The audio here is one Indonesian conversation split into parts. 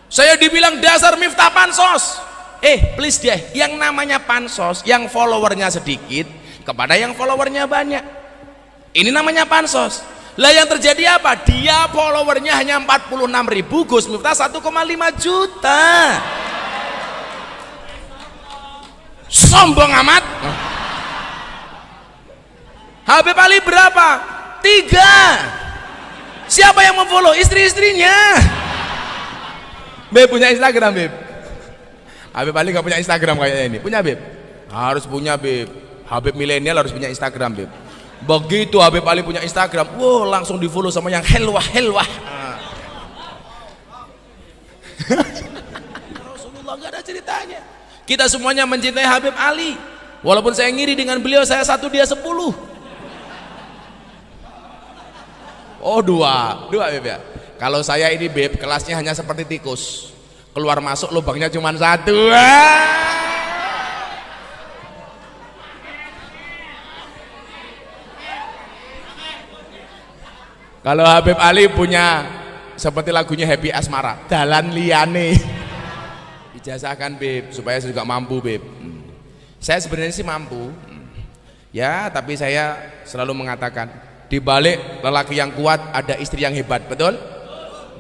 Saya dibilang dasar Miftah pansos. Please deh, yang namanya pansos, yang followernya sedikit kepada yang followernya banyak, ini namanya pansos. Lah yang terjadi apa? Dia followernya hanya 46.000, Gus Miftah 1,5 juta. Sombong amat. Habib Ali berapa? 3. Siapa yang memfollow? Istri-istrinya. Beb punya Instagram, Beb. Habib Ali gak punya Instagram kayaknya ini. Punya, Beb? Harus punya, Beb. Habib milenial harus punya Instagram, Beb. Begitu Habib Ali punya Instagram, wow, langsung di follow sama yang helwah. Rasulullah gak ada ceritanya. Kita semuanya mencintai Habib Ali. Walaupun saya ngiri dengan beliau, saya 1 dia 10. Oh, 2 Beb ya. Kalau saya ini, Beb, kelasnya hanya seperti tikus, keluar masuk lubangnya cuma 1. Kalau Habib Ali punya seperti lagunya Happy Asmara, dalan liyane. Ijazahkan, Beb, supaya saya juga mampu, Beb. Saya sebenarnya sih mampu, ya, tapi saya selalu mengatakan di balik lelaki yang kuat ada istri yang hebat, betul?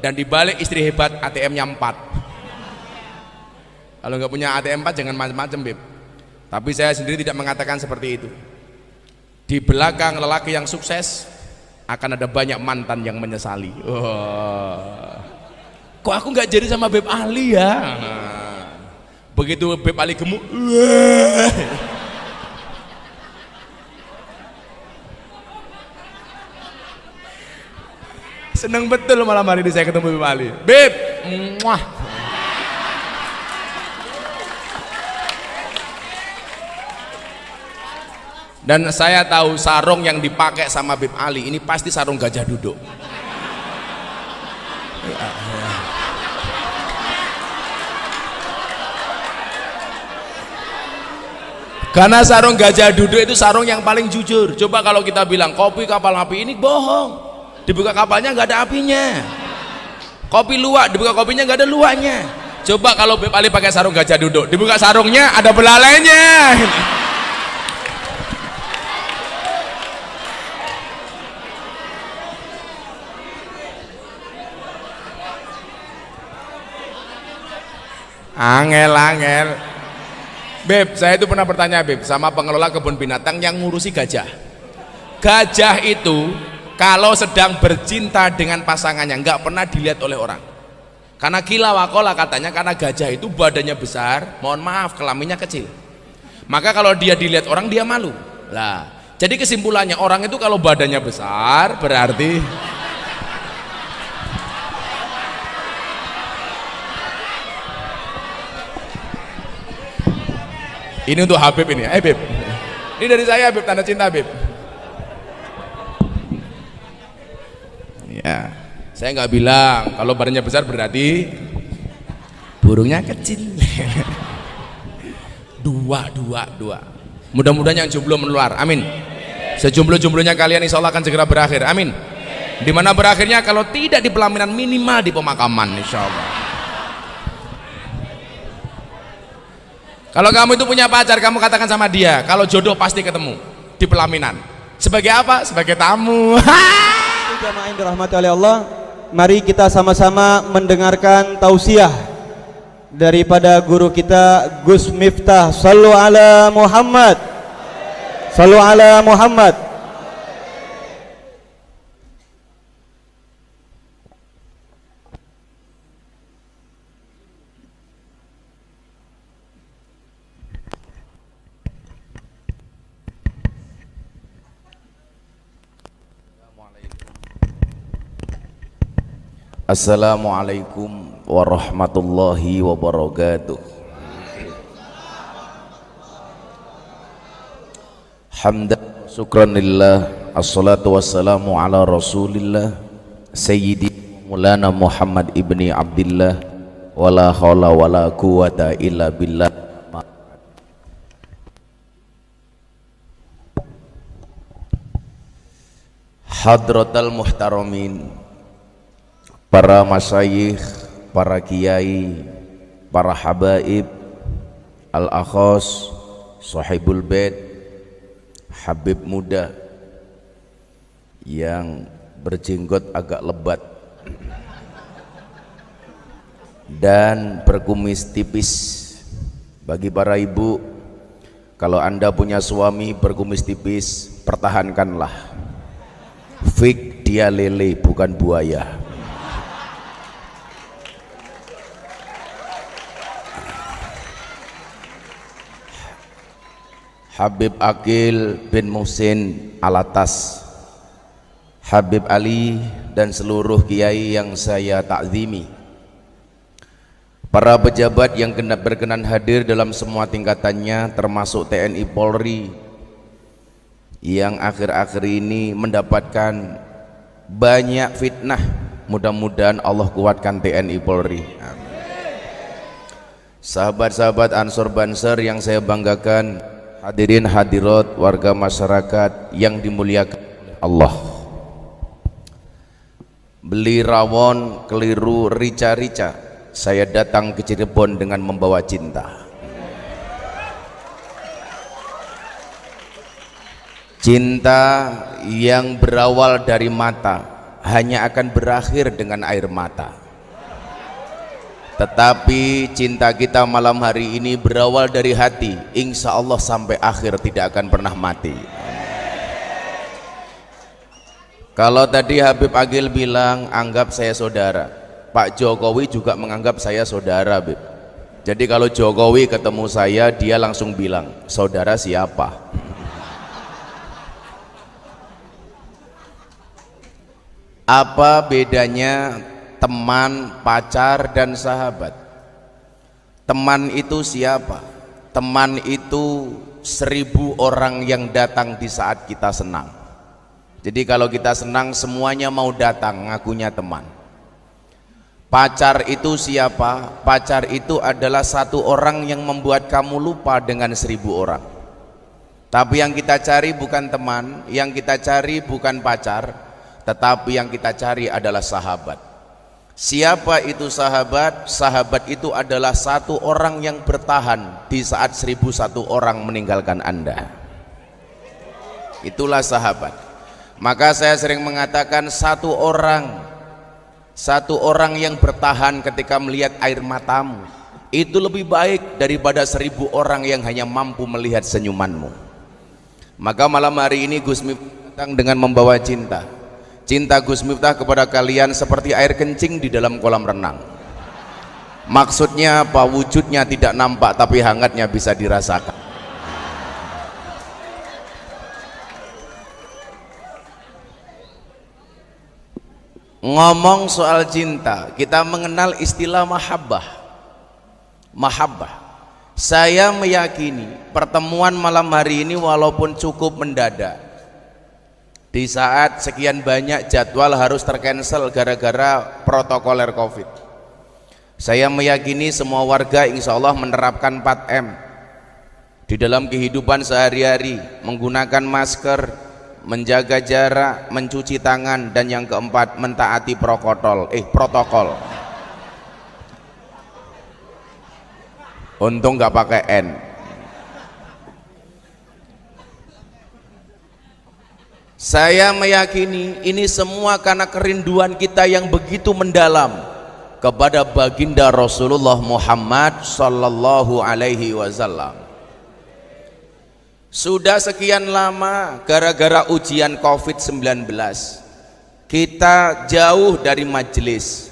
Dan di balik istri hebat ATM-nya 4. Kalau nggak punya ATM 4 jangan macam-macam, Beb. Tapi saya sendiri tidak mengatakan seperti itu. Di belakang lelaki yang sukses akan ada banyak mantan yang menyesali. Kok aku nggak jadi sama Beb Ali ya? Begitu Beb Ali gemuk, seneng betul malam hari ini saya ketemu Beb Ali. Beb, muah. Dan saya tahu sarung yang dipakai sama Beb Ali ini pasti sarung gajah duduk. Karena sarung gajah duduk itu sarung yang paling jujur. Coba kalau kita bilang kopi kapal api, ini bohong. Dibuka kapalnya nggak ada apinya. Kopi luwak, dibuka kopinya nggak ada luwaknya. Coba kalau Beb Ali pakai sarung gajah duduk, dibuka sarungnya ada belalainya. Angel. Beb, saya itu pernah bertanya, Beb, sama pengelola kebun binatang yang ngurusi gajah. Gajah itu kalau sedang bercinta dengan pasangannya nggak pernah dilihat oleh orang. Karena kila wakola katanya, karena gajah itu badannya besar, mohon maaf kelaminnya kecil. Maka kalau dia dilihat orang dia malu. Lah, jadi kesimpulannya orang itu kalau badannya besar berarti ini untuk Habib ini, Beb. Ini dari saya, Beb, tanda cinta, Beb. Ya, saya nggak bilang kalau badannya besar berarti burungnya kecil. Dua. Mudah-mudahan yang jomblo menular, amin. Sejomblo-jomblonya kalian insya Allah akan segera berakhir, amin. Dimana berakhirnya kalau tidak di pelaminan minimal di pemakaman, insya Allah. Kalau kamu itu punya pacar, kamu katakan sama dia, kalau jodoh pasti ketemu di pelaminan. Sebagai apa? Sebagai tamu. Jamaah yang dirahmati oleh Allah, mari kita sama-sama mendengarkan tausiah daripada guru kita Gus Miftah. Sallu ala Muhammad. Sallu ala Muhammad. Assalamualaikum warahmatullahi wabarakatuh. Hamdan syukran lillah, assalatu wassalamu ala rasulillah sayyidi Maulana Muhammad ibni Abdillah, wala hawla wala quwata illa billah. Hadratal muhtaramin, para masyayikh, para kiai, para habaib, al-akhos, sahibul bait, habib muda yang berjenggot agak lebat dan berkumis tipis. Bagi para ibu, kalau anda punya suami berkumis tipis, pertahankanlah. Fik dia lele bukan buaya. Habib Aqil bin Muhsin Alatas, Habib Ali dan seluruh kiai yang saya takzimi, para pejabat yang berkenan hadir dalam semua tingkatannya, termasuk TNI Polri yang akhir-akhir ini mendapatkan banyak fitnah. Mudah-mudahan Allah kuatkan TNI Polri. Sahabat-sahabat Ansor Banser yang saya banggakan, hadirin hadirat warga masyarakat yang dimuliakan Allah. Beli rawon keliru rica-rica, saya datang ke Cirebon dengan membawa cinta. Cinta yang berawal dari mata hanya akan berakhir dengan air mata. Tetapi cinta kita malam hari ini berawal dari hati, insya Allah sampai akhir tidak akan pernah mati. Kalau tadi Habib Aqil bilang anggap saya saudara, Pak Jokowi juga menganggap saya saudara, Bib. Jadi kalau Jokowi ketemu saya, dia langsung bilang, saudara siapa? Apa bedanya teman, pacar, dan sahabat? Teman itu siapa? Teman itu 1000 orang yang datang di saat kita senang. Jadi kalau kita senang semuanya mau datang, ngakunya teman. Pacar itu siapa? Pacar itu adalah satu orang yang membuat kamu lupa dengan 1000 orang. Tapi yang kita cari bukan teman, yang kita cari bukan pacar, tetapi yang kita cari adalah sahabat. Siapa itu sahabat? Sahabat itu adalah satu orang yang bertahan di saat 1001 orang meninggalkan Anda. Itulah sahabat. Maka saya sering mengatakan satu orang yang bertahan ketika melihat air matamu itu lebih baik daripada 1000 orang yang hanya mampu melihat senyumanmu. Maka malam hari ini Gus Miftah datang dengan membawa cinta. Cinta Gus Miftah kepada kalian seperti air kencing di dalam kolam renang. Maksudnya apa? Wujudnya tidak nampak tapi hangatnya bisa dirasakan. Ngomong soal cinta, kita mengenal istilah mahabbah. Mahabbah. Saya meyakini pertemuan malam hari ini walaupun cukup mendadak, di saat sekian banyak jadwal harus tercancel gara-gara protokoler COVID, saya meyakini semua warga insya Allah menerapkan 4M di dalam kehidupan sehari-hari, menggunakan masker, menjaga jarak, mencuci tangan, dan yang keempat mentaati protokol. Untung nggak pakai N. Saya meyakini ini semua karena kerinduan kita yang begitu mendalam kepada baginda Rasulullah Muhammad sallallahu alaihi wasallam. Sudah sekian lama gara-gara ujian COVID-19 kita jauh dari majelis,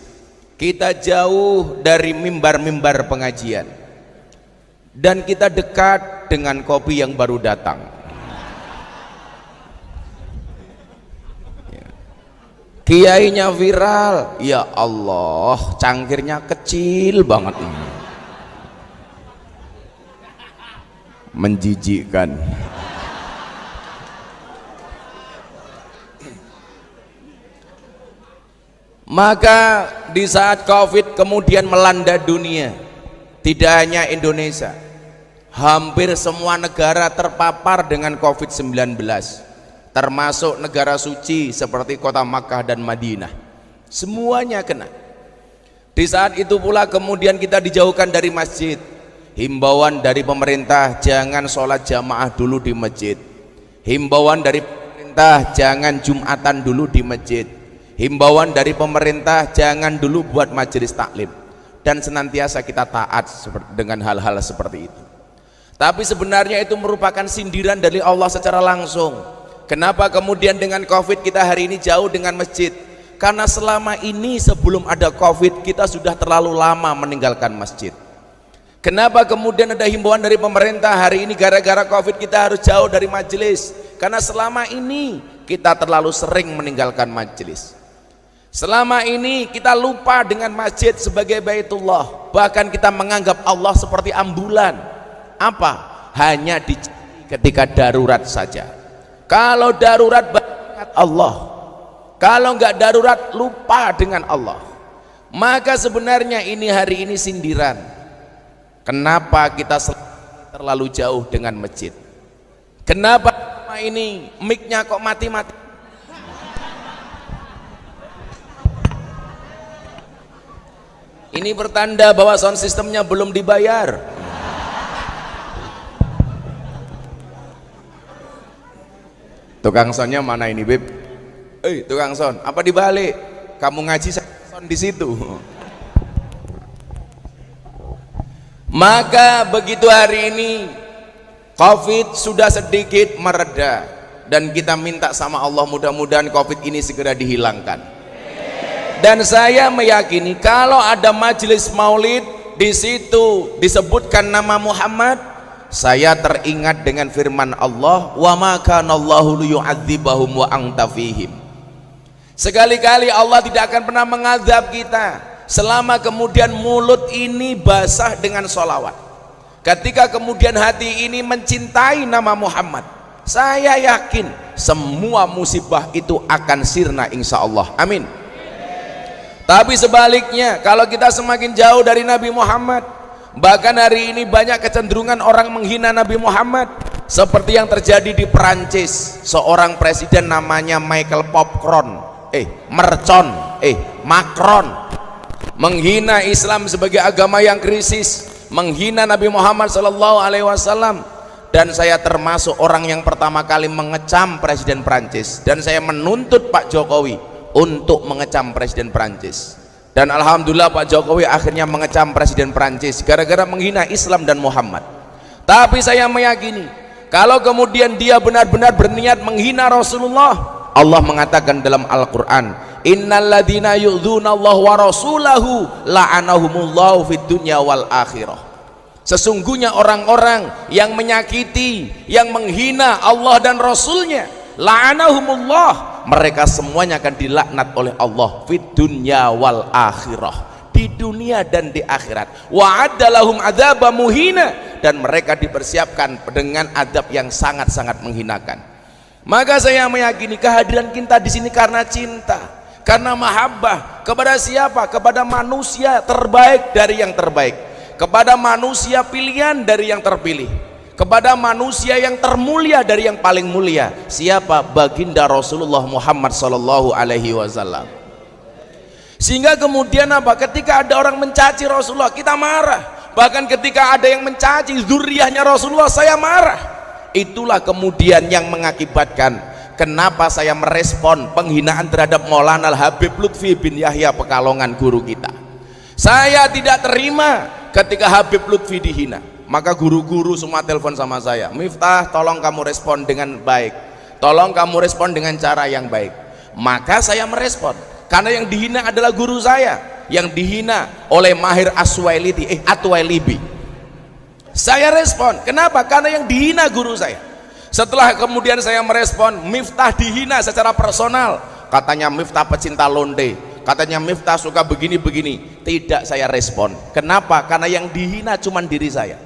kita jauh dari mimbar-mimbar pengajian, dan kita dekat dengan kopi yang baru datang. Kiainya viral, ya Allah, cangkirnya kecil banget, menjijikkan. Maka di saat COVID kemudian melanda dunia, tidak hanya Indonesia, hampir semua negara terpapar dengan COVID-19, termasuk negara suci seperti kota Makkah dan Madinah. Semuanya kena. Di saat itu pula kemudian kita dijauhkan dari masjid. Himbauan dari pemerintah, jangan sholat jamaah dulu di masjid. Himbauan dari pemerintah, jangan jumatan dulu di masjid. Himbauan dari pemerintah, jangan dulu buat majelis taklim. Dan senantiasa kita taat dengan hal-hal seperti itu. Tapi sebenarnya itu merupakan sindiran dari Allah secara langsung. Kenapa kemudian dengan COVID kita hari ini jauh dengan masjid? Karena selama ini sebelum ada COVID kita sudah terlalu lama meninggalkan masjid. Kenapa kemudian ada himbauan dari pemerintah hari ini gara-gara COVID kita harus jauh dari majelis? Karena selama ini kita terlalu sering meninggalkan majelis. Selama ini kita lupa dengan masjid sebagai Baitullah. Bahkan kita menganggap Allah seperti ambulan. Apa? Hanya ketika darurat saja. Kalau darurat ingat Allah. Kalau enggak darurat lupa dengan Allah. Maka sebenarnya ini hari ini sindiran. Kenapa kita terlalu jauh dengan masjid? Kenapa ini mic-nya kok mati-mati? Ini bertanda bahwa sound systemnya belum dibayar. Tukang soundnya mana ini, Beb? Tukang sound, apa dibalik? Kamu ngaji sound di situ. Maka begitu hari ini COVID sudah sedikit mereda dan kita minta sama Allah mudah-mudahan COVID ini segera dihilangkan. Dan saya meyakini kalau ada majelis maulid di situ disebutkan nama Muhammad, saya teringat dengan firman Allah, wa ma kana Allahu liyu'adzibahum wa anta fihim. Sekali-kali Allah tidak akan pernah mengazab kita selama kemudian mulut ini basah dengan sholawat. Ketika kemudian hati ini mencintai nama Muhammad, saya yakin semua musibah itu akan sirna insya Allah. Amin. Tapi sebaliknya, kalau kita semakin jauh dari Nabi Muhammad, bahkan hari ini banyak kecenderungan orang menghina Nabi Muhammad, seperti yang terjadi di Perancis. Seorang presiden namanya Macron menghina Islam sebagai agama yang krisis, menghina Nabi Muhammad SAW. Dan saya termasuk orang yang pertama kali mengecam presiden Prancis, dan saya menuntut Pak Jokowi untuk mengecam presiden Prancis. Dan alhamdulillah Pak Jokowi akhirnya mengecam presiden Prancis gara-gara menghina Islam dan Muhammad. Tapi saya meyakini kalau kemudian dia benar-benar berniat menghina Rasulullah, Allah mengatakan dalam Al-Quran, innalladzina yu'dzunallaha wa rasulahu la'anahumullahu fid dunya wal akhirah. Sesungguhnya orang-orang yang menyakiti, yang menghina Allah dan Rasulnya, la'anahumullah, mereka semuanya akan dilaknat oleh Allah fid dunya wal akhirah, di dunia dan di akhirat. Wa'adda lahum adzaba muhina, dan mereka dipersiapkan dengan adab yang sangat-sangat menghinakan. Maka saya meyakini kehadiran kita di sini karena cinta, karena mahabbah kepada siapa? Kepada manusia terbaik dari yang terbaik, kepada manusia pilihan dari yang terpilih, kepada manusia yang termulia dari yang paling mulia. Siapa? Baginda Rasulullah Muhammad sallallahu alaihi wasallam. Sehingga kemudian apa? Ketika ada orang mencaci Rasulullah, kita marah. Bahkan ketika ada yang mencaci zuriyahnya Rasulullah, saya marah. Itulah kemudian yang mengakibatkan kenapa saya merespon penghinaan terhadap Maulana Habib Lutfi bin Yahya Pekalongan, guru kita. Saya tidak terima ketika Habib Lutfi dihina. Maka guru-guru semua telepon sama saya, Miftah, tolong kamu respon dengan baik, tolong kamu respon dengan cara yang baik. Maka saya merespon, karena yang dihina adalah guru saya, yang dihina oleh Mahir Atwailibi. Saya respon, kenapa? Karena yang dihina guru saya. Setelah kemudian saya merespon, Miftah dihina secara personal, katanya Miftah pecinta londe, katanya Miftah suka begini-begini. Tidak saya respon. Kenapa? Karena yang dihina cuma diri saya.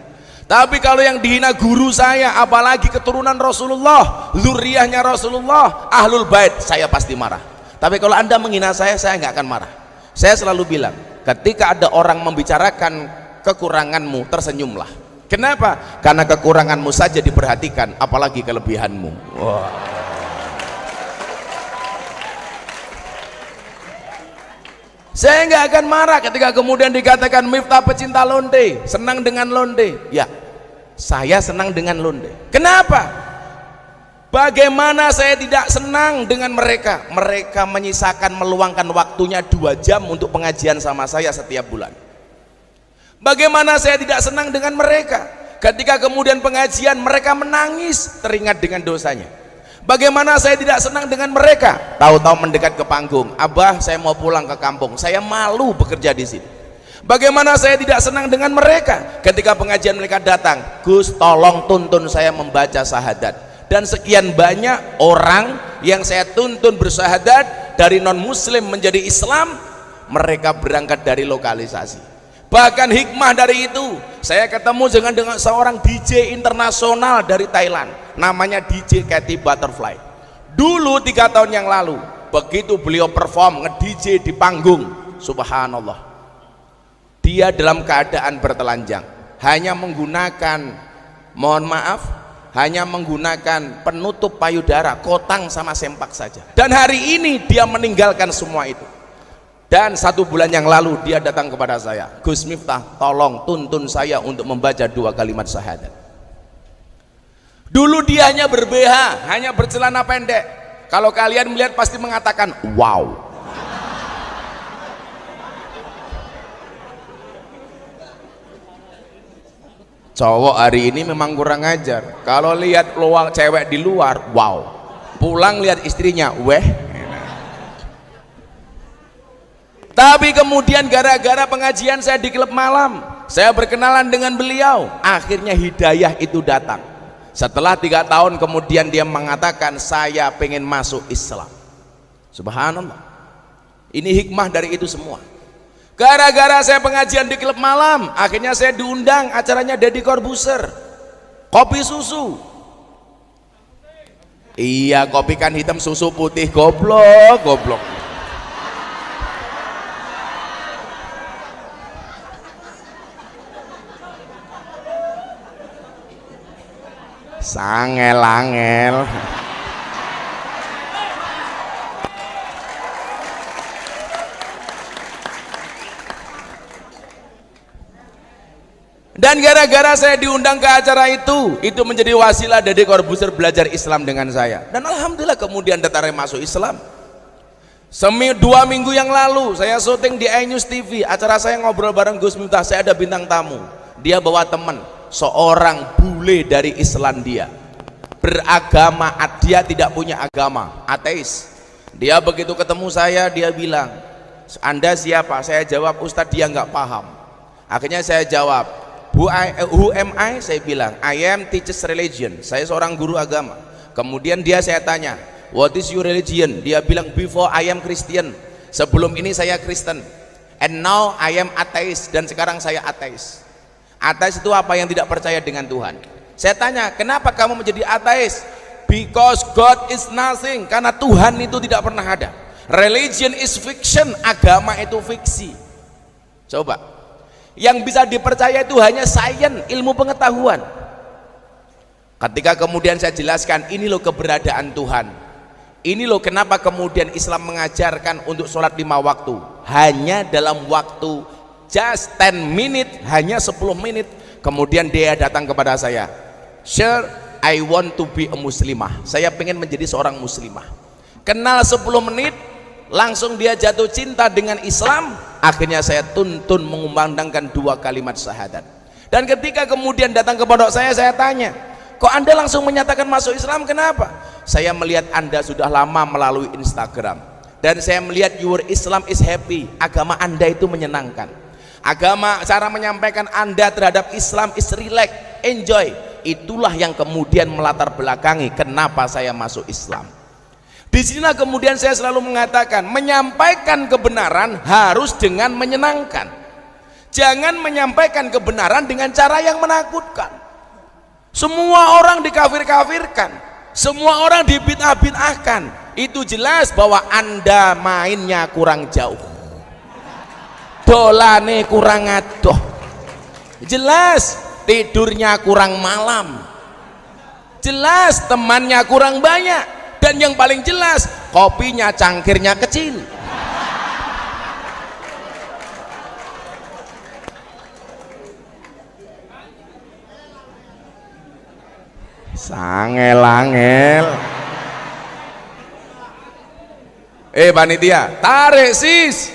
Tapi kalau yang dihina guru saya, apalagi keturunan Rasulullah, zuriyahnya Rasulullah, ahlul bait, saya pasti marah. Tapi kalau Anda menghina saya nggak akan marah. Saya selalu bilang, ketika ada orang membicarakan kekuranganmu, tersenyumlah. Kenapa? Karena kekuranganmu saja diperhatikan, apalagi kelebihanmu. Wah. Saya nggak akan marah ketika kemudian dikatakan Miftah pecinta londe, senang dengan londe. Ya, saya senang dengan londe. Kenapa? Bagaimana saya tidak senang dengan mereka? Mereka menyisakan meluangkan waktunya 2 jam untuk pengajian sama saya setiap bulan. Bagaimana saya tidak senang dengan mereka? Ketika kemudian pengajian mereka menangis teringat dengan dosanya. Bagaimana saya tidak senang dengan mereka? Tahu-tahu mendekat ke panggung, Abah saya mau pulang ke kampung, saya malu bekerja di sini. Bagaimana saya tidak senang dengan mereka? Ketika pengajian mereka datang, Gus tolong tuntun saya membaca syahadat. Dan sekian banyak orang yang saya tuntun bersyahadat dari non muslim menjadi Islam, mereka berangkat dari lokalisasi. Bahkan hikmah dari itu, saya ketemu dengan seorang DJ internasional dari Thailand, namanya DJ Katy Butterfly. Dulu 3 tahun yang lalu, begitu beliau perform nge-DJ di panggung, subhanallah, dia dalam keadaan bertelanjang, hanya menggunakan, mohon maaf, hanya menggunakan penutup payudara, kotang sama sempak saja. Dan hari ini dia meninggalkan semua itu. Dan 1 bulan yang lalu dia datang kepada saya, Gus Miftah tolong tuntun saya untuk membaca 2 kalimat syahadat. Dulu dia hanya ber-BH, hanya bercelana pendek. Kalau kalian melihat pasti mengatakan wow. Cowok hari ini memang kurang ajar. Kalau lihat peluang cewek di luar, wow. Pulang lihat istrinya, weh. Tapi kemudian gara-gara pengajian saya di klub malam, saya berkenalan dengan beliau, akhirnya hidayah itu datang. Setelah 3 tahun kemudian dia mengatakan saya pengen masuk Islam. Subhanallah, ini hikmah dari itu semua. Gara-gara saya pengajian di klub malam, akhirnya saya diundang acaranya Deddy Corbuzier, kopi susu. Iya, kopi kan hitam, susu putih, goblok, goblok. Sangel-angel. Dan gara-gara saya diundang ke acara itu menjadi wasilah Deddy Corbuzier belajar Islam dengan saya. Dan alhamdulillah kemudian tertarik masuk Islam. 2 minggu yang lalu saya syuting di iNews TV, acara saya ngobrol bareng Gus Miftah, saya ada bintang tamu. Dia bawa teman, seorang bule dari Islandia, beragama, dia tidak punya agama, ateis. Dia begitu ketemu saya, dia bilang, Anda siapa? Saya jawab, Ustadz, dia nggak paham. Akhirnya saya jawab, who am I? Saya bilang, I am teaches religion, saya seorang guru agama. Kemudian saya tanya, what is your religion? Dia bilang, before I am Christian, sebelum ini saya Kristen, and now I am atheist, dan sekarang saya ateis. Ateis itu apa? Yang tidak percaya dengan Tuhan. Saya tanya, kenapa kamu menjadi ateis? Because God is nothing, karena Tuhan itu tidak pernah ada. Religion is fiction, agama itu fiksi. Coba, yang bisa dipercaya itu hanya sains, ilmu pengetahuan. Ketika kemudian saya jelaskan, ini loh keberadaan Tuhan, ini loh kenapa kemudian Islam mengajarkan untuk sholat 5 waktu hanya dalam waktu just 10 menit, hanya 10 menit. Kemudian dia datang kepada saya, Sir, I want to be a muslimah, saya pengen menjadi seorang muslimah. Kenal 10 menit langsung dia jatuh cinta dengan Islam. Akhirnya saya tuntun mengumandangkan 2 kalimat syahadat. Dan ketika kemudian datang ke pondok saya tanya, kok Anda langsung menyatakan masuk Islam, kenapa? Saya melihat Anda sudah lama melalui Instagram, dan saya melihat your Islam is happy, agama Anda itu menyenangkan. Agama, cara menyampaikan Anda terhadap Islam is relax, enjoy. Itulah yang kemudian melatar belakangi kenapa saya masuk Islam. Di sinilah kemudian saya selalu mengatakan, menyampaikan kebenaran harus dengan menyenangkan. Jangan menyampaikan kebenaran dengan cara yang menakutkan. Semua orang dikafir-kafirkan, semua orang dibid'ah-bid'ahkan. Itu jelas bahwa Anda mainnya kurang jauh, dolane kurang adoh, jelas tidurnya kurang malam, jelas temannya kurang banyak, dan yang paling jelas kopinya cangkirnya kecil. Sangel-angel. Panitia, tarik sis.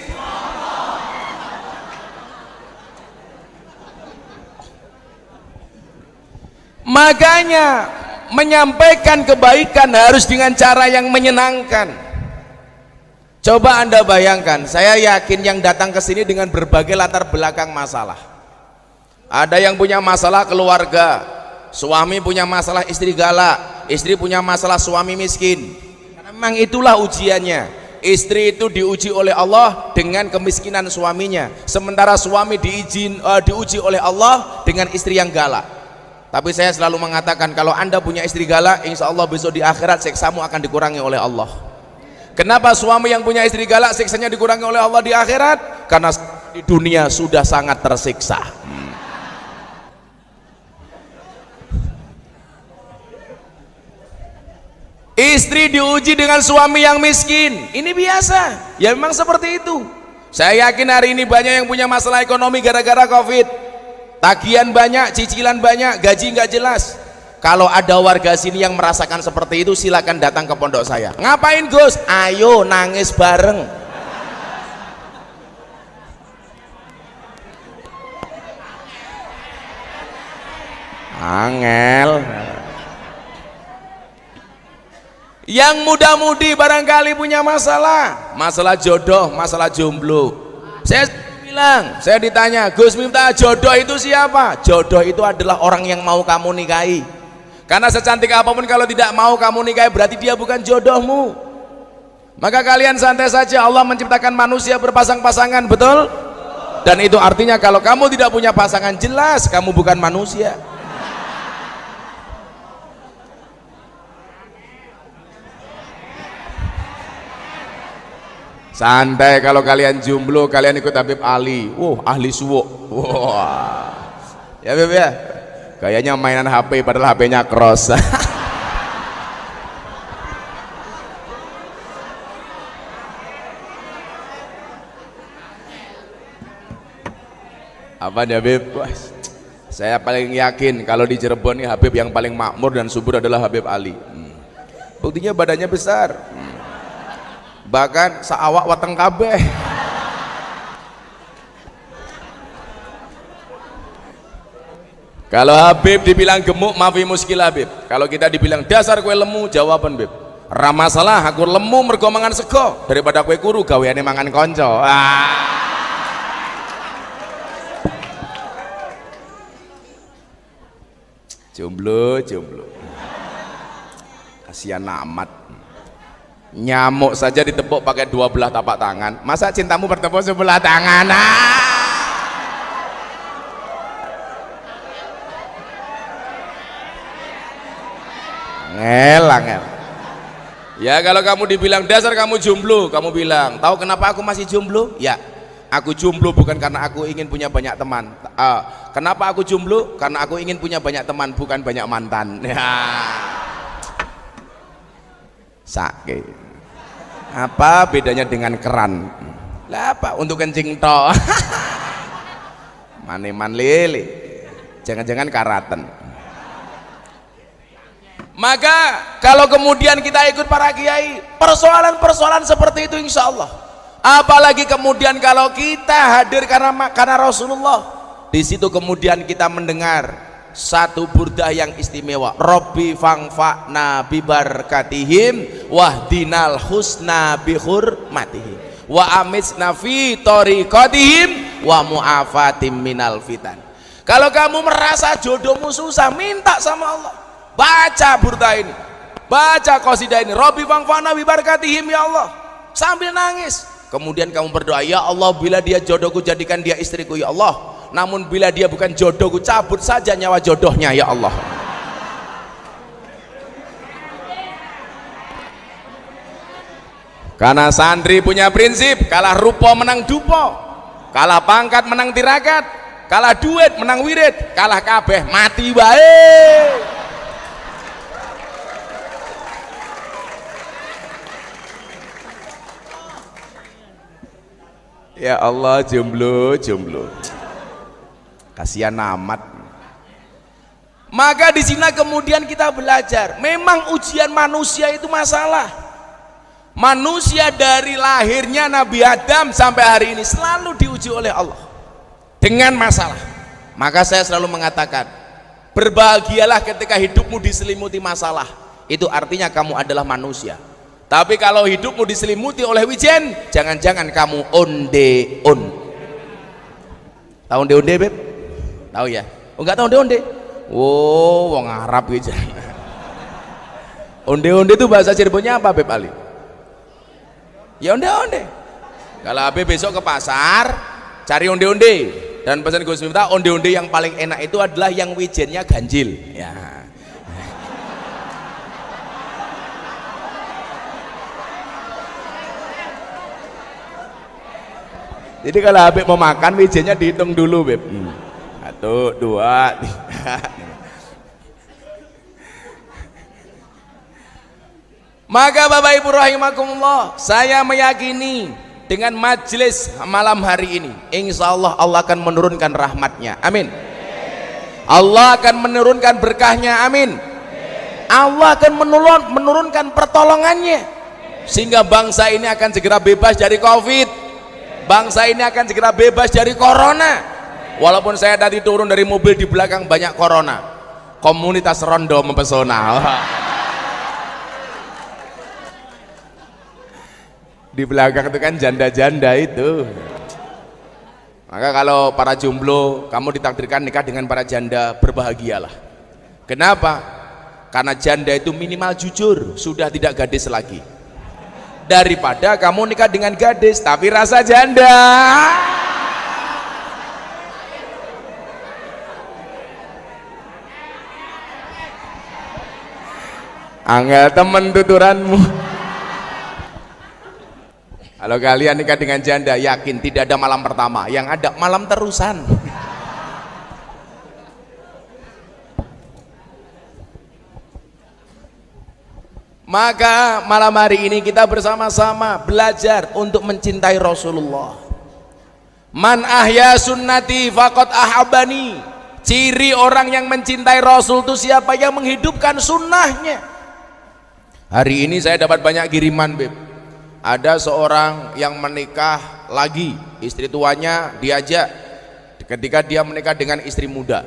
Makanya menyampaikan kebaikan harus dengan cara yang menyenangkan. Coba Anda bayangkan, saya yakin yang datang ke sini dengan berbagai latar belakang masalah. Ada yang punya masalah keluarga, suami punya masalah istri galak, istri punya masalah suami miskin. Karena memang itulah ujiannya. Istri itu diuji oleh Allah dengan kemiskinan suaminya, sementara suami diuji oleh Allah dengan istri yang galak. Tapi saya selalu mengatakan, kalau Anda punya istri galak, insya Allah besok di akhirat siksamu akan dikurangi oleh Allah. Kenapa suami yang punya istri galak siksanya dikurangi oleh Allah di akhirat? Karena di dunia sudah sangat tersiksa. Istri diuji dengan suami yang miskin, ini biasa, ya memang seperti itu. Saya yakin hari ini banyak yang punya masalah ekonomi gara-gara COVID. Tagihan banyak, cicilan banyak, gaji nggak jelas. Kalau ada warga sini yang merasakan seperti itu, silakan datang ke pondok saya. Ngapain Gus? Ayo nangis bareng. Angel. Yang muda-mudi barangkali punya masalah jodoh, masalah jomblo. Saya bilang, saya ditanya, Gus Miftah, jodoh itu siapa? Jodoh itu adalah orang yang mau kamu nikahi. Karena secantik apapun kalau tidak mau kamu nikahi, berarti dia bukan jodohmu. Maka kalian santai saja, Allah menciptakan manusia berpasang-pasangan, betul? Dan itu artinya kalau kamu tidak punya pasangan, jelas kamu bukan manusia. Santai, kalau kalian jomblo, kalian ikut Habib Ali. Ahli suwuk. Ya Beb ya. Kayaknya mainan HP padahal HP-nya cross. Apa ya Beb? Saya paling yakin kalau di Cirebon nih Habib yang paling makmur dan subur adalah Habib Ali. Buktinya badannya besar. Bahkan saawak wateng kabeh. Kalau Habib dibilang gemuk, maafi muskil Habib. Kalau kita dibilang dasar kue lemu, jawaban Bib, ra masalah aku lemu mergo mangan sego daripada kue kuru gaweane mangan konco. Jomblo kasihan amat. Nyamuk saja ditepuk pakai 2 belah tapak tangan, masa cintamu bertepuk sebelah tangan? Angel. Ya kalau kamu dibilang dasar kamu jomblo, kamu bilang, tahu kenapa aku masih jomblo? Ya, aku jomblo bukan karena aku ingin punya banyak teman. Kenapa aku jomblo? Karena aku ingin punya banyak teman, bukan banyak mantan. Sakit. Apa bedanya dengan keran? Lah apa? Untuk kencing toh. Maneman lele. Jangan-jangan karaten. Maka kalau kemudian kita ikut para kiai, persoalan-persoalan seperti itu insya Allah. Apalagi kemudian kalau kita hadir karena Rasulullah, di situ kemudian kita mendengar satu burdah yang istimewa, Robbi fangfa'na bibarakatihim wahdinal husna bihurmatihim wa amitsna fi tariqatihim wa mu'afatim minal fitan. Kalau kamu merasa jodohmu susah, minta sama Allah, baca burdah ini, baca qasidah ini, Robbi fangfa'na bibarakatihim, ya Allah, sambil nangis. Kemudian kamu berdoa, ya Allah, bila dia jodohku jadikan dia istriku, ya Allah. Namun bila dia bukan jodohku, cabut saja nyawa jodohnya, ya Allah. Karena santri punya prinsip, kalah rupa menang dupo, kalah pangkat menang tirakat, kalah duit menang wirid, kalah kabeh mati bae. Ya Allah, jomblo kasihan amat. Maka di sini kemudian kita belajar, memang ujian manusia itu masalah. Manusia dari lahirnya Nabi Adam sampai hari ini selalu diuji oleh Allah dengan masalah. Maka saya selalu mengatakan, berbahagialah ketika hidupmu diselimuti masalah. Itu artinya kamu adalah manusia. Tapi kalau hidupmu diselimuti oleh wijen, jangan-jangan kamu onde-on. Tahu onde-onde, Beb? Tahu ya? Oh, enggak tahu onde-onde? Oh, wong Arab gitu. Onde-onde itu bahasa Cirebonnya apa, Beb Ali? Ya onde-onde. Kalau Beb besok ke pasar, cari onde-onde. Dan pesan Gus Miftah, onde-onde yang paling enak itu adalah yang wijennya ganjil. Ya. Jadi kalau Habib mau makan, wijennya dihitung dulu, Beb. 1, 2, 3. Maka Bapak Ibu rahimakumullah, saya meyakini dengan majelis malam hari ini, insya Allah Allah akan menurunkan rahmatnya, amin. Allah akan menurunkan berkahnya, amin. Allah akan menurunkan pertolongannya, sehingga bangsa ini akan segera bebas dari Covid. Bangsa ini akan segera bebas dari corona. Walaupun saya tadi turun dari mobil, di belakang banyak corona. Komunitas rondo mempesona. Di belakang itu kan janda-janda itu. Maka kalau para jomblo, kamu ditakdirkan nikah dengan para janda, berbahagialah. Kenapa? Karena janda itu minimal jujur, sudah tidak gadis lagi. Daripada kamu nikah dengan gadis tapi rasa janda. Angel temen tuturanmu. Kalau kalian nikah dengan janda, yakin tidak ada malam pertama, yang ada malam terusan. Maka malam hari ini kita bersama-sama belajar untuk mencintai Rasulullah. Man ahya sunnati faqad ahabani. Ciri orang yang mencintai Rasul itu siapa? Yang menghidupkan sunnahnya. Hari ini saya dapat banyak kiriman, Beb. Ada seorang yang menikah lagi, istri tuanya diajak ketika dia menikah dengan istri muda.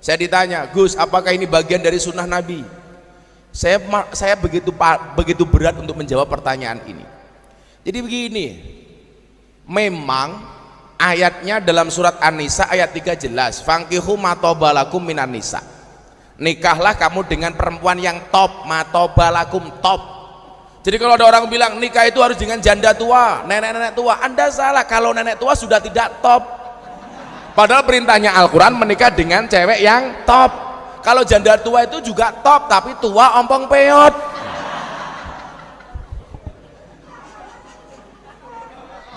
Saya ditanya, Gus, apakah ini bagian dari sunnah Nabi? Saya begitu berat untuk menjawab pertanyaan ini. Jadi begini, memang ayatnya dalam surat An-Nisa ayat 3 jelas, fankihu matobalakum minan nisa. Nikahlah kamu dengan perempuan yang top, matobalakum top. Jadi kalau ada orang bilang nikah itu harus dengan janda tua, nenek-nenek tua, Anda salah. Kalau nenek tua sudah tidak top. Padahal perintahnya Al-Quran menikah dengan cewek yang top. Kalau janda tua itu juga top, tapi tua ompong peot.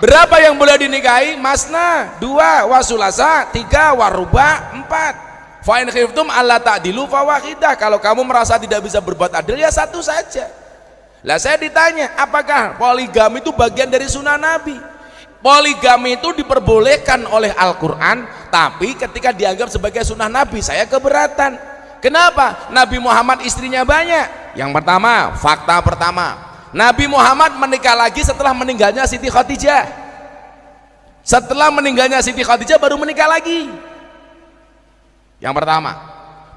Berapa yang boleh dinikahi? Masna, 2, wasulasa, 3, waruba, 4. Fa in khiftum alla ta'dilu fawahidah. Kalau kamu merasa tidak bisa berbuat adil, ya satu saja. Lah saya ditanya, apakah poligami itu bagian dari sunnah Nabi? Poligami itu diperbolehkan oleh Al-Quran, tapi ketika dianggap sebagai sunnah Nabi, saya keberatan. Kenapa? Nabi Muhammad istrinya banyak. Yang pertama, fakta pertama, Nabi Muhammad menikah lagi setelah meninggalnya Siti Khadijah. Setelah meninggalnya Siti Khadijah baru menikah lagi. Yang pertama.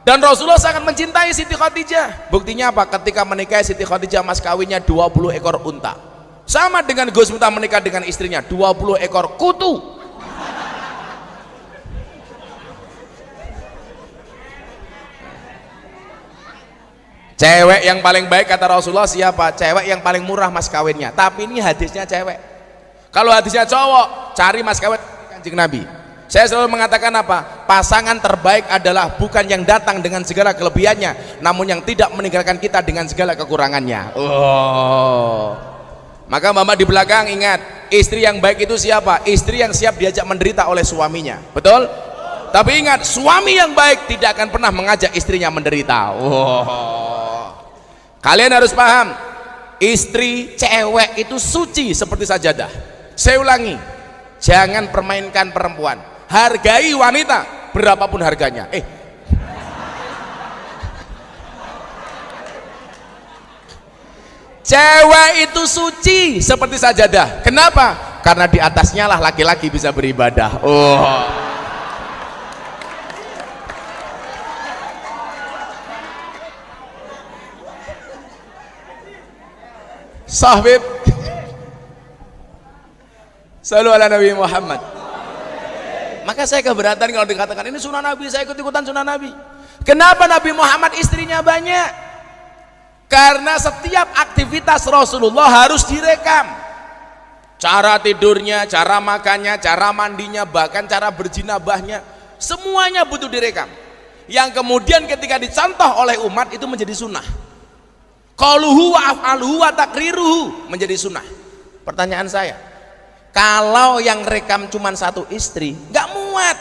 Dan Rasulullah sangat mencintai Siti Khadijah. Buktinya apa? Ketika menikahi Siti Khadijah, mas kawinnya 20 ekor unta. Sama dengan Gus Miftah menikah dengan istrinya, 20 ekor kutu. Cewek yang paling baik kata Rasulullah siapa? Cewek yang paling murah mas kawinnya. Tapi ini hadisnya cewek. Kalau hadisnya cowok, cari mas kawin Kanjeng Nabi. Saya selalu mengatakan apa? Pasangan terbaik adalah bukan yang datang dengan segala kelebihannya, namun yang tidak meninggalkan kita dengan segala kekurangannya. Oh. Maka Mama di belakang ingat, istri yang baik itu siapa? Istri yang siap diajak menderita oleh suaminya. Betul? Tapi ingat, suami yang baik tidak akan pernah mengajak istrinya menderita. Oh. Kalian harus paham, istri cewek itu suci seperti sajadah. Saya ulangi, jangan permainkan perempuan. Hargai wanita berapapun harganya. Cewek itu suci seperti sajadah. Kenapa? Karena di atasnya lah laki-laki bisa beribadah. Oh. Sahbib. Shallu ala Nabi Muhammad. Maka saya keberatan kalau dikatakan ini sunnah Nabi, saya ikut-ikutan sunnah Nabi. Kenapa Nabi Muhammad istrinya banyak? Karena setiap aktivitas Rasulullah harus direkam. Cara tidurnya, cara makannya, cara mandinya, bahkan cara berjinabahnya, semuanya butuh direkam. Yang kemudian ketika dicontoh oleh umat itu menjadi sunnah. Qauluhu wa af'aluhu wa takriruhu menjadi sunnah. Pertanyaan saya, kalau yang rekam cuma satu istri, nggak muat.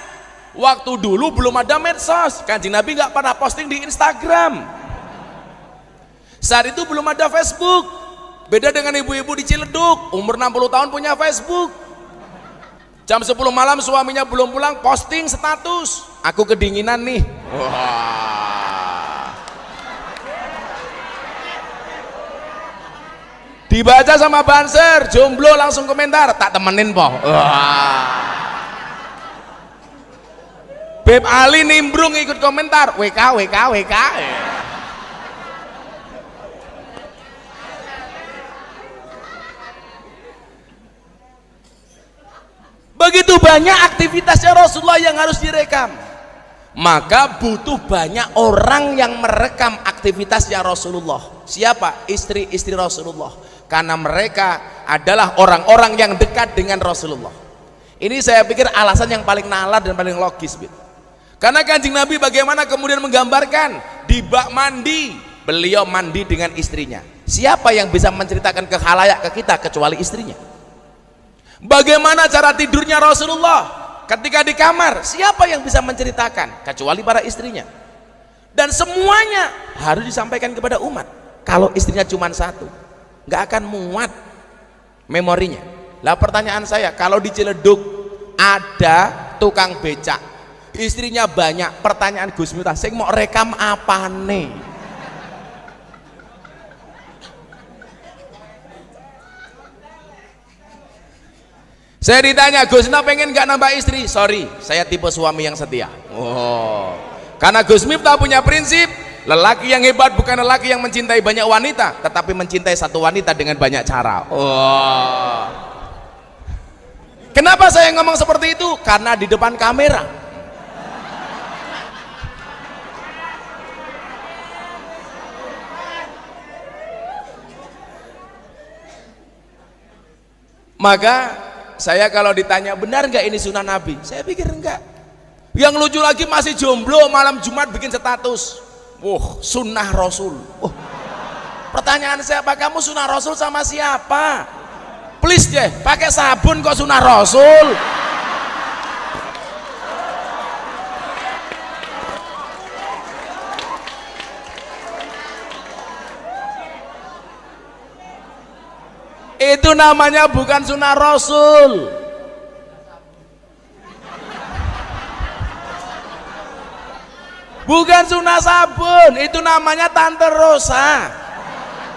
Waktu dulu belum ada medsos, Kanjeng Nabi nggak pernah posting di Instagram. Saat itu belum ada Facebook. Beda dengan ibu-ibu di Ciledug, umur 60 tahun punya Facebook. Jam 10 malam suaminya belum pulang, posting status, aku kedinginan nih. Wah. Dibaca sama Banser, jomblo langsung komentar, tak temenin po. Wah. Beb Ali nimbrung ikut komentar, WK. Begitu banyak aktivitasnya Rasulullah yang harus direkam. Maka butuh banyak orang yang merekam aktivitasnya Rasulullah. Siapa? Istri-istri Rasulullah. Karena mereka adalah orang-orang yang dekat dengan Rasulullah. Ini saya pikir alasan yang paling nalar dan paling logis. Karena Kanjeng Nabi bagaimana kemudian menggambarkan di bak mandi, beliau mandi dengan istrinya. Siapa yang bisa menceritakan ke khalayak ke kita kecuali istrinya? Bagaimana cara tidurnya Rasulullah ketika di kamar? Siapa yang bisa menceritakan kecuali para istrinya? Dan semuanya harus disampaikan kepada umat. Kalau istrinya cuma satu, nggak akan muat memorinya. Lah pertanyaan saya, kalau di Ciledug ada tukang becak, istrinya banyak, pertanyaan Gus Miftah, sing mau rekam apa nih? Saya ditanya, Gus Miftah pengen nggak nambah istri? Sorry, saya tipe suami yang setia. Oh, karena Gus Miftah punya prinsip, lelaki yang hebat bukan lelaki yang mencintai banyak wanita, tetapi mencintai satu wanita dengan banyak cara. Oh, kenapa saya ngomong seperti itu? Karena di depan kamera. Maka saya kalau ditanya benar nggak ini sunnah Nabi, saya pikir enggak. Yang lucu lagi masih jomblo malam Jumat bikin status, sunnah Rasul. Pertanyaan saya, apa kamu sunnah Rasul sama siapa? Please deh, pakai sabun kok sunnah Rasul. Itu namanya bukan sunnah Rasul. Bukan sunnah sabun, itu namanya Tante Rosa.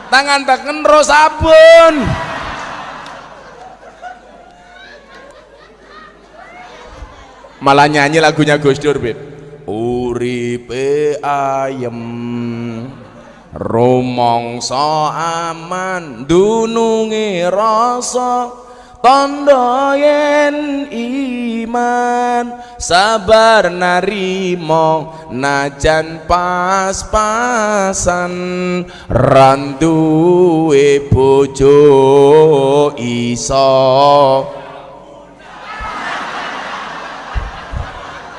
Tangan teken ro sabun. Malah nyanyi lagunya Gus Dur, Bib. Uripe ayem, rumangsa aman, dununge rasa, tandha yen iman, sabar narima najan pas-pasan, randuwe bojo iso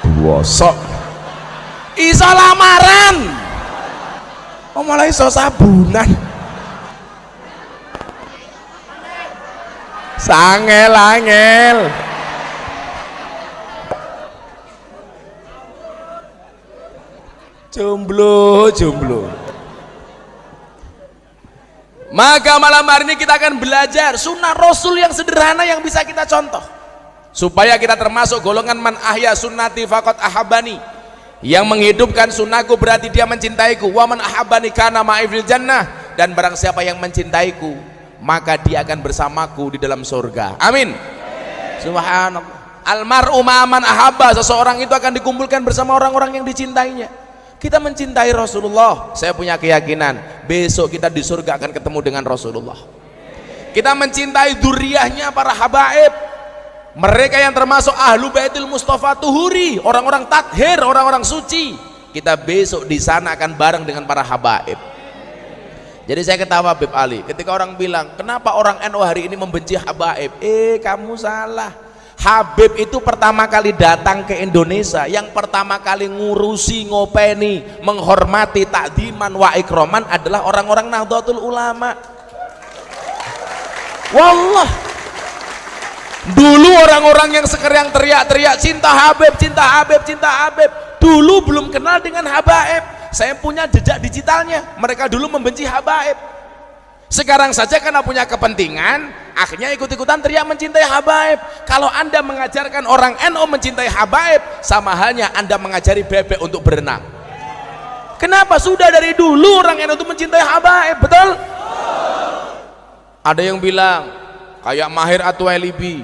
duwasa, iso lamaran. Oh malah iso sabunan. Sangel-angel. Jomblo. Maka malam hari ini kita akan belajar sunnah Rasul yang sederhana yang bisa kita contoh, supaya kita termasuk golongan man ahya sunnati faqad ahabani, yang menghidupkan sunnahku berarti dia mencintaiku. Wa man ahabani kana ma'i fil jannah, dan barang siapa yang mencintaiku maka dia akan bersamaku di dalam surga. Amin. Subhanallah. Almar'u ma'aman ahabba, seseorang itu akan dikumpulkan bersama orang-orang yang dicintainya. Kita mencintai Rasulullah, saya punya keyakinan besok kita di surga akan ketemu dengan Rasulullah. Kita mencintai dzurriyyahnya para habaib, mereka yang termasuk ahlu baitul Mustafa tuhuri, orang-orang tathir, orang-orang suci. Kita besok di sana akan bareng dengan para habaib. Jadi saya ketawa Habib Ali ketika orang bilang kenapa orang NU hari ini membenci habaib. Kamu salah. Habib itu pertama kali datang ke Indonesia, yang pertama kali ngurusi, ngopeni, menghormati, takdiman wa ikroman adalah orang-orang Nahdlatul Ulama. Wallah, dulu orang-orang yang sekarang teriak-teriak cinta Habib, cinta Habib, cinta Habib, dulu belum kenal dengan habaib. Saya punya jejak digitalnya, mereka dulu membenci habaib. Sekarang saja karena punya kepentingan, akhirnya ikut-ikutan teriak mencintai habaib. Kalau Anda mengajarkan orang NU mencintai habaib, sama halnya Anda mengajari bebek untuk berenang. Kenapa? Sudah dari dulu orang NU itu mencintai habaib, betul? Ada yang bilang kayak Mahir Atuwailibi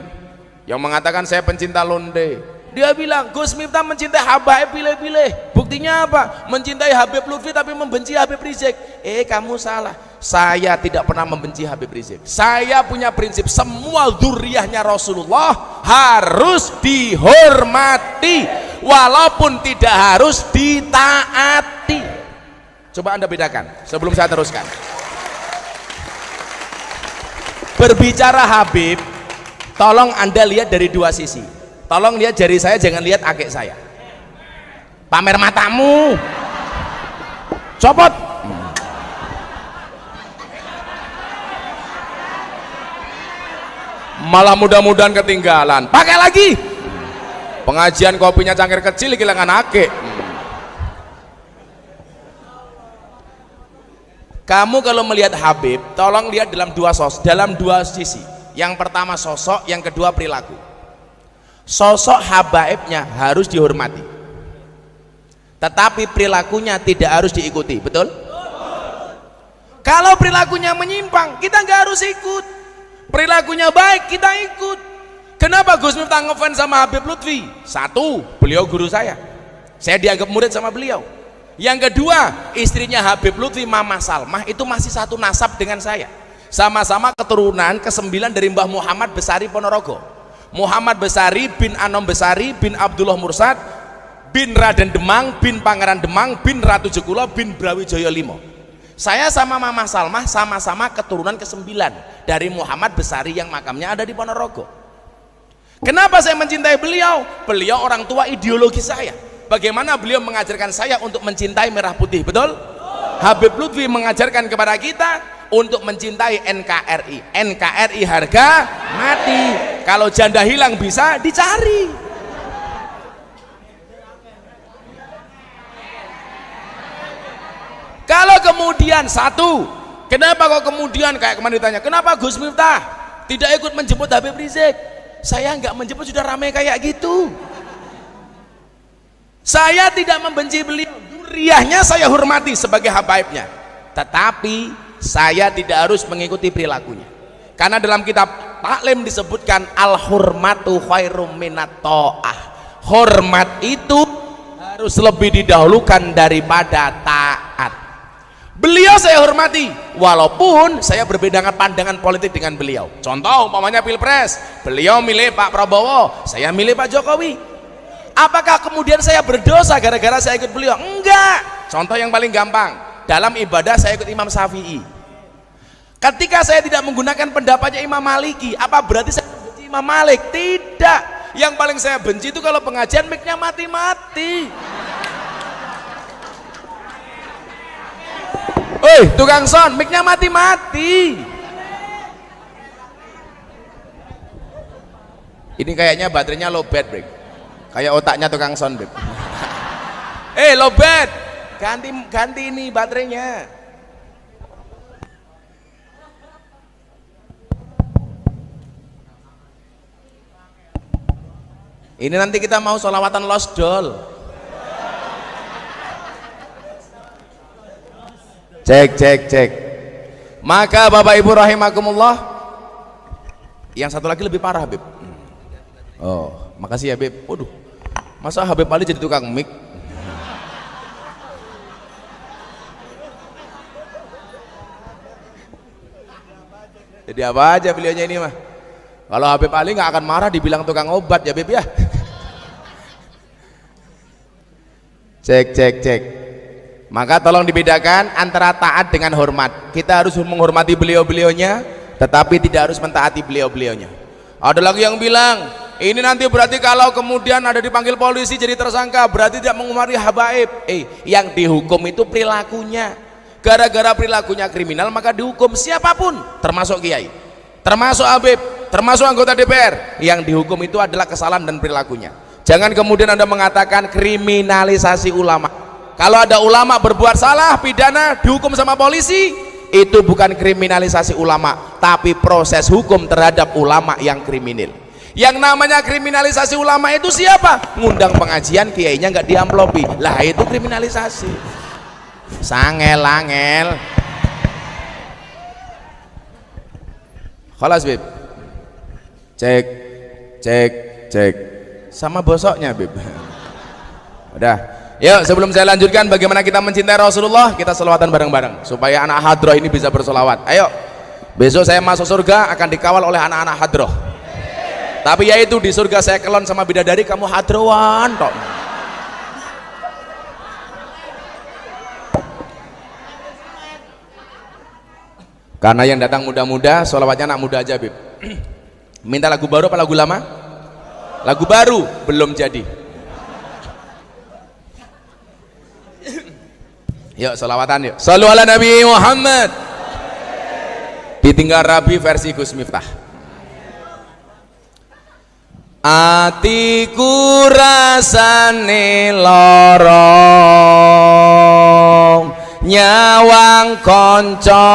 yang mengatakan saya pencinta londe. Dia bilang Gus Miftah mencintai habaib pilih-pilih. Buktinya apa? Mencintai Habib Lutfi tapi membenci Habib Rizik. Kamu salah. Saya tidak pernah membenci Habib Rizik. Saya punya prinsip semua dzurriyyahnya Rasulullah harus dihormati walaupun tidak harus ditaati. Coba Anda bedakan sebelum saya teruskan. Berbicara Habib, tolong Anda lihat dari dua sisi. Tolong lihat jari saya, jangan lihat akik saya. Pamer matamu, copot. Malah mudah-mudahan ketinggalan. Pakai lagi. Pengajian kopinya cangkir kecil kehilangan akik. Kamu kalau melihat Habib, tolong lihat dalam dua sisi. Yang pertama sosok, yang kedua perilaku. Sosok habaibnya harus dihormati, tetapi perilakunya tidak harus diikuti, betul? Kalau perilakunya menyimpang, kita nggak harus ikut. Perilakunya baik, kita ikut. Kenapa Gus Miftah ngefans sama Habib Lutfi? Satu, beliau guru saya dianggap murid sama beliau. Yang kedua, istrinya Habib Lutfi, Mama Salmah, itu masih satu nasab dengan saya, sama-sama keturunan ke-9 dari Mbah Muhammad Besari Ponorogo. Muhammad Besari bin Anom Besari bin Abdullah Mursad bin Raden Demang bin Pangeran Demang bin Ratu Jekulo bin Brawijaya Limo. Saya sama Mama Salmah sama-sama keturunan ke-9 dari Muhammad Besari yang makamnya ada di Ponorogo. Kenapa saya mencintai beliau? Beliau orang tua ideologi saya. Bagaimana beliau mengajarkan saya untuk mencintai merah putih, betul? Habib Lutfi mengajarkan kepada kita untuk mencintai NKRI. NKRI harga mati. Kalau janda hilang bisa dicari. Kalau kemudian satu, kenapa kok kemudian kayak kemarin ditanya, kenapa Gus Miftah tidak ikut menjemput Habib Rizik? Saya nggak menjemput, sudah ramai kayak gitu. Saya tidak membenci beliau, dzurriyyahnya saya hormati sebagai habaibnya, tetapi saya tidak harus mengikuti perilakunya, karena dalam kitab taklim disebutkan al-hurmatu khairum minat ta'ah. Hormat itu harus lebih didahulukan daripada taat. Beliau saya hormati walaupun saya berbeda pandangan politik dengan beliau. Contoh umpamanya pilpres, beliau milih Pak Prabowo, saya milih Pak Jokowi. Apakah kemudian saya berdosa gara-gara saya ikut beliau? Enggak. Contoh yang paling gampang, dalam ibadah saya ikut Imam Syafi'i. Ketika saya tidak menggunakan pendapatnya Imam Maliki, apa berarti saya benci Imam Malik? Tidak. Yang paling saya benci itu kalau pengajian mic-nya mati-mati. Tukang sound, mic-nya mati-mati. Ini kayaknya baterainya low bed, Bro. Kayak otaknya tukang sound, Bro. Low bed. Ganti ini baterainya. Ini nanti kita mau sholawatan lost doll. Cek. Maka Bapak Ibu rahimakumullah, yang satu lagi lebih parah, Beb. Oh, makasih ya, Beb. Waduh, masa Habib Ali jadi tukang mic? Jadi apa aja beliaunya ini mah. Kalau Habib Ali nggak akan marah dibilang tukang obat ya, Beb ya. Cek. Maka tolong dibedakan antara taat dengan hormat. Kita harus menghormati beliau-beliaunya, tetapi tidak harus mentaati beliau-beliaunya. Ada lagi yang bilang, ini nanti berarti kalau kemudian ada dipanggil polisi jadi tersangka, berarti tidak menghormati habaib. Yang dihukum itu perilakunya. Gara-gara perilakunya kriminal maka dihukum siapapun, termasuk kiai, termasuk habib, termasuk anggota DPR. Yang dihukum itu adalah kesalahan dan perilakunya. Jangan kemudian Anda mengatakan kriminalisasi ulama. Kalau ada ulama berbuat salah pidana dihukum sama polisi, itu bukan kriminalisasi ulama, tapi proses hukum terhadap ulama yang kriminal. Yang namanya kriminalisasi ulama itu siapa? Ngundang pengajian kiainya nggak diamplopi, lah itu kriminalisasi. Sangel-angel. Khalas, Beb. Cek. Sama bosoknya, Beb. Udah. Yuk, sebelum saya lanjutkan bagaimana kita mencintai Rasulullah, kita selawatan bareng-bareng supaya anak hadroh ini bisa berselawat. Ayo. Besok saya masuk surga akan dikawal oleh anak-anak hadroh. Tapi yaitu di surga saya kelon sama bidadari, kamu hadrowan tok. Karena yang datang muda-muda, sholawatnya anak muda aja, Bib. Minta lagu baru apa lagu lama? Lagu baru belum jadi. Yuk sholawatan yuk. Shallu ala Nabi Muhammad. Ditinggal Rabi versi Gus Miftah. Atiku rasane lorong, nyawang konco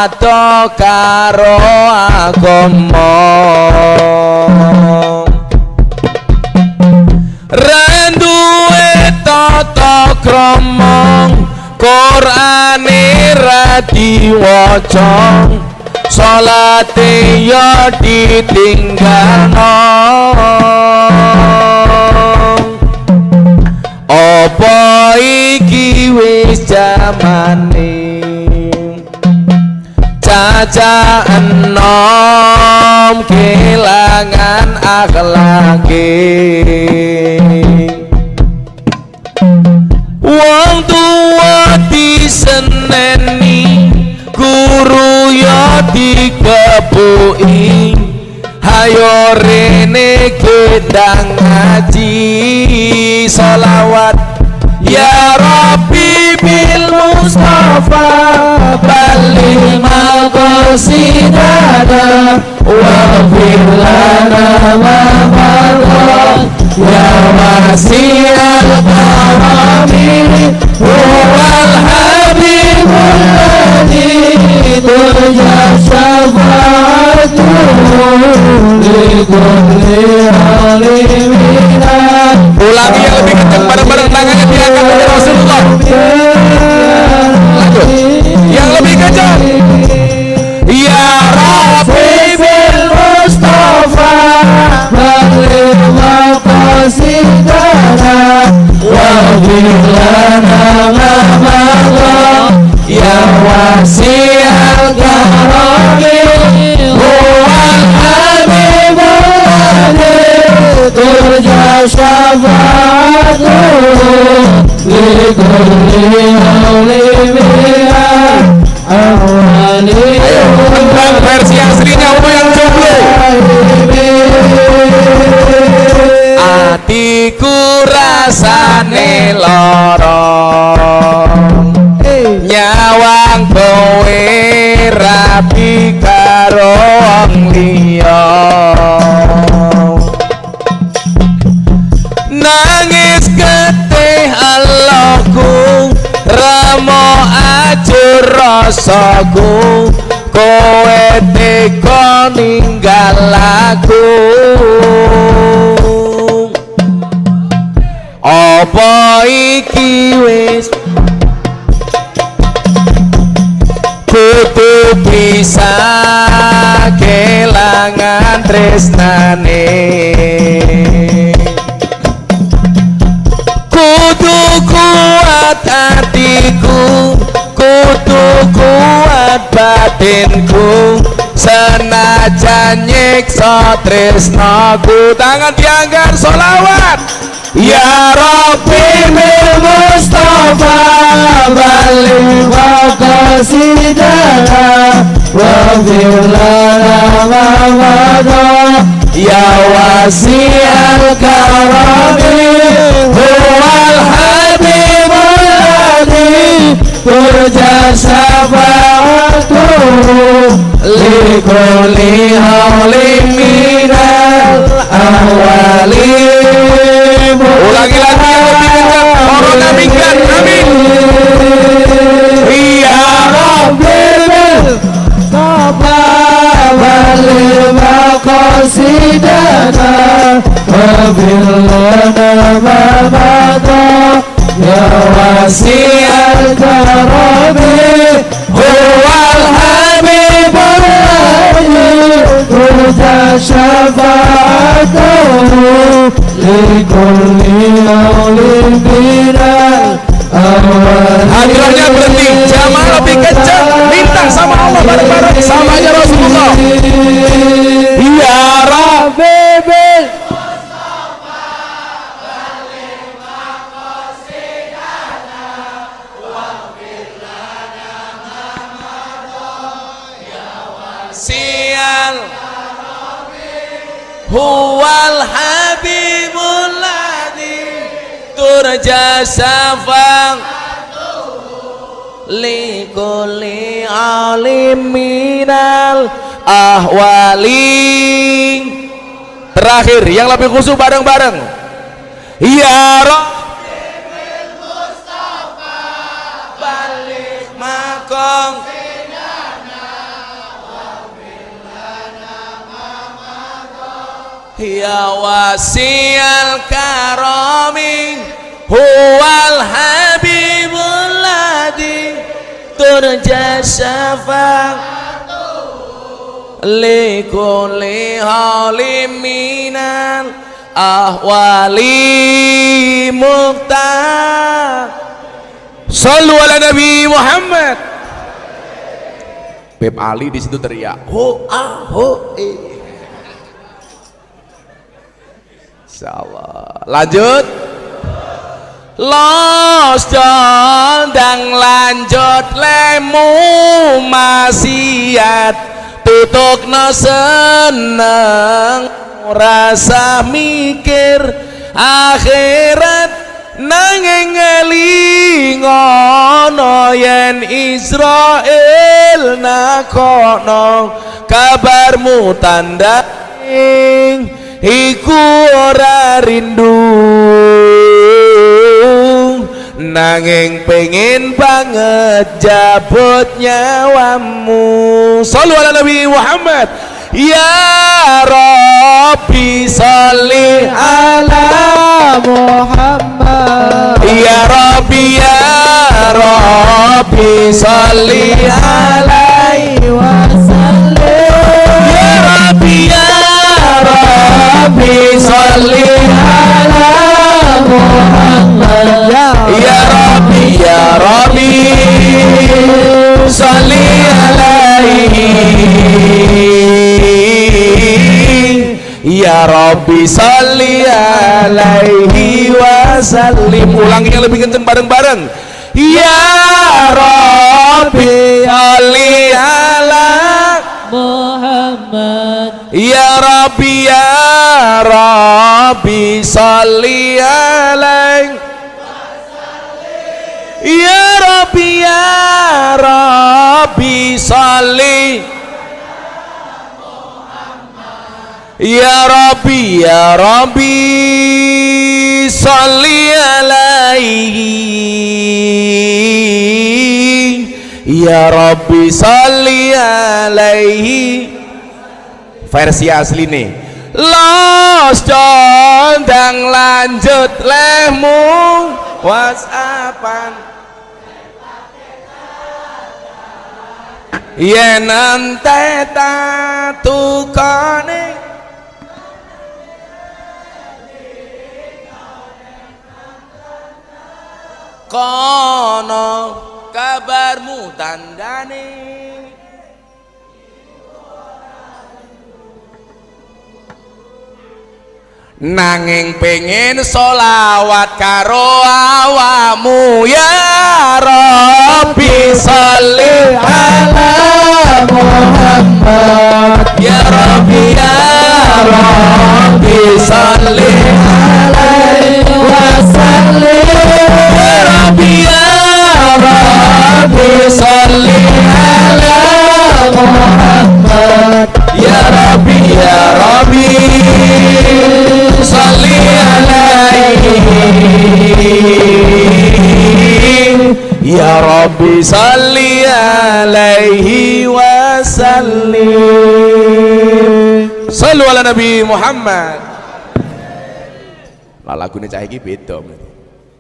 atau karo agama, randuwe tata krama Qur'ane ra diwaca, salate ya ditinggalno. Apa iki wis jamane caca enom kelangan akhlake, wong tua diseneni, guru ya dikepuki, hayo rene gedang ngaji sholawat ya Rabbi bil Mustafa balil maqasidana wa firlana ma marra ya wasi'al karami huwal habibul ladhi turja syafa'atuhu li kulli halimina. Ulangi yang lebih kencang, bareng-bareng tangannya diangkat oleh Rasulullah. Lanjut yang lebih kencang. Ya Rabbi bil Mustafa balil maqasidana wa bilana ma marra ya wasi'al karami huwal habibul ladhi turja syafa'atuhu li kulli hawlimina awali. Ayo tentang versi aslinya untuk yang jomblo. Atiku rasane lorong, nyawang kowe rapi karo wong liya, nangis getih Allahku ramo ajur rasaku, kowe teko ninggal aku. Apa iki wis bisa kelangan tresnane. Kudu kuat hatiku, kudu kuat batinku, senajan nyiksa tresnaku. Tangan diangkat sholawat. Ya Rabbi bil Mustafa balik waqasidana wa firlana ma'amada ya wasi'al karami huwal habibul ladhi turja syafa'atuhu likulli hawlim minal ahwali. Ulangi lagi yang lebih kencang. Corona minggat. Amin. Ya Rabbi Mustafa balil maqasidana wa firlana ma'amada ya wasi'al karami huwal habibul ladhi turja syafa'atuhu likulli hawlin minal awal. Hadirannya berhenti, jamaah lebih kencang, minta sama Allah bareng-bareng sama aja Rasulullah. Ya Rabbi bil sial huwal habibul ladhi turja syafa'atuhu likulli alim minal ahwali. Terakhir yang lebih khusyuk bareng-bareng. Ya Rabbi bil Mustafa balik makom ya wasi'al karami huwal habibul ladhi turja syafa'atuhu likulli halim minal ahwali muqtar. Sallu ala Nabi Muhammad. Beb Ali di situ teriak ho ah ho eh. Insyaallah. Lanjut. Los condang lanjut lemu maksiat tutukna seneng rasa mikir akhirat nanging ngelingono yen Israel nakono kabarmu tanding iku ora rindu nanging pengen banget jabut nyawamu. Shallu ala Nabi Muhammad. Ya Rabbi sholli ala Muhammad. Ya Rabbi sholli alaihi wasallam. Ya Rabbi sholli ala Muhammad. Ya Rabbi sholli alaihi. Ya Rabbi sholli alaihi wasallim. Ulangi yang lebih kencang bareng-bareng. Ya Rabbi sholli ala Muhammad. Ya Rabbi sholli alaihi. Ya Rabbi sholli. Ya Rabbi sholli alaihi. Ya Rabbi sholli alaihi. Versi asli nih. Los condang lanjut lehmu whatsappan. yen ente tatukane kono kabarmu tandane nanging pengen solawat karo awamu ya Rabbi sholli ala Muhammad ya Rabbi sholli alaihi wasallim ya Rabbi sholli ala Muhammad ya Rabbi sholli alaihi ya Rabbi sholli alaihi wasallim. Shallu ala Nabi Muhammad. Lah lagune cah iki beda.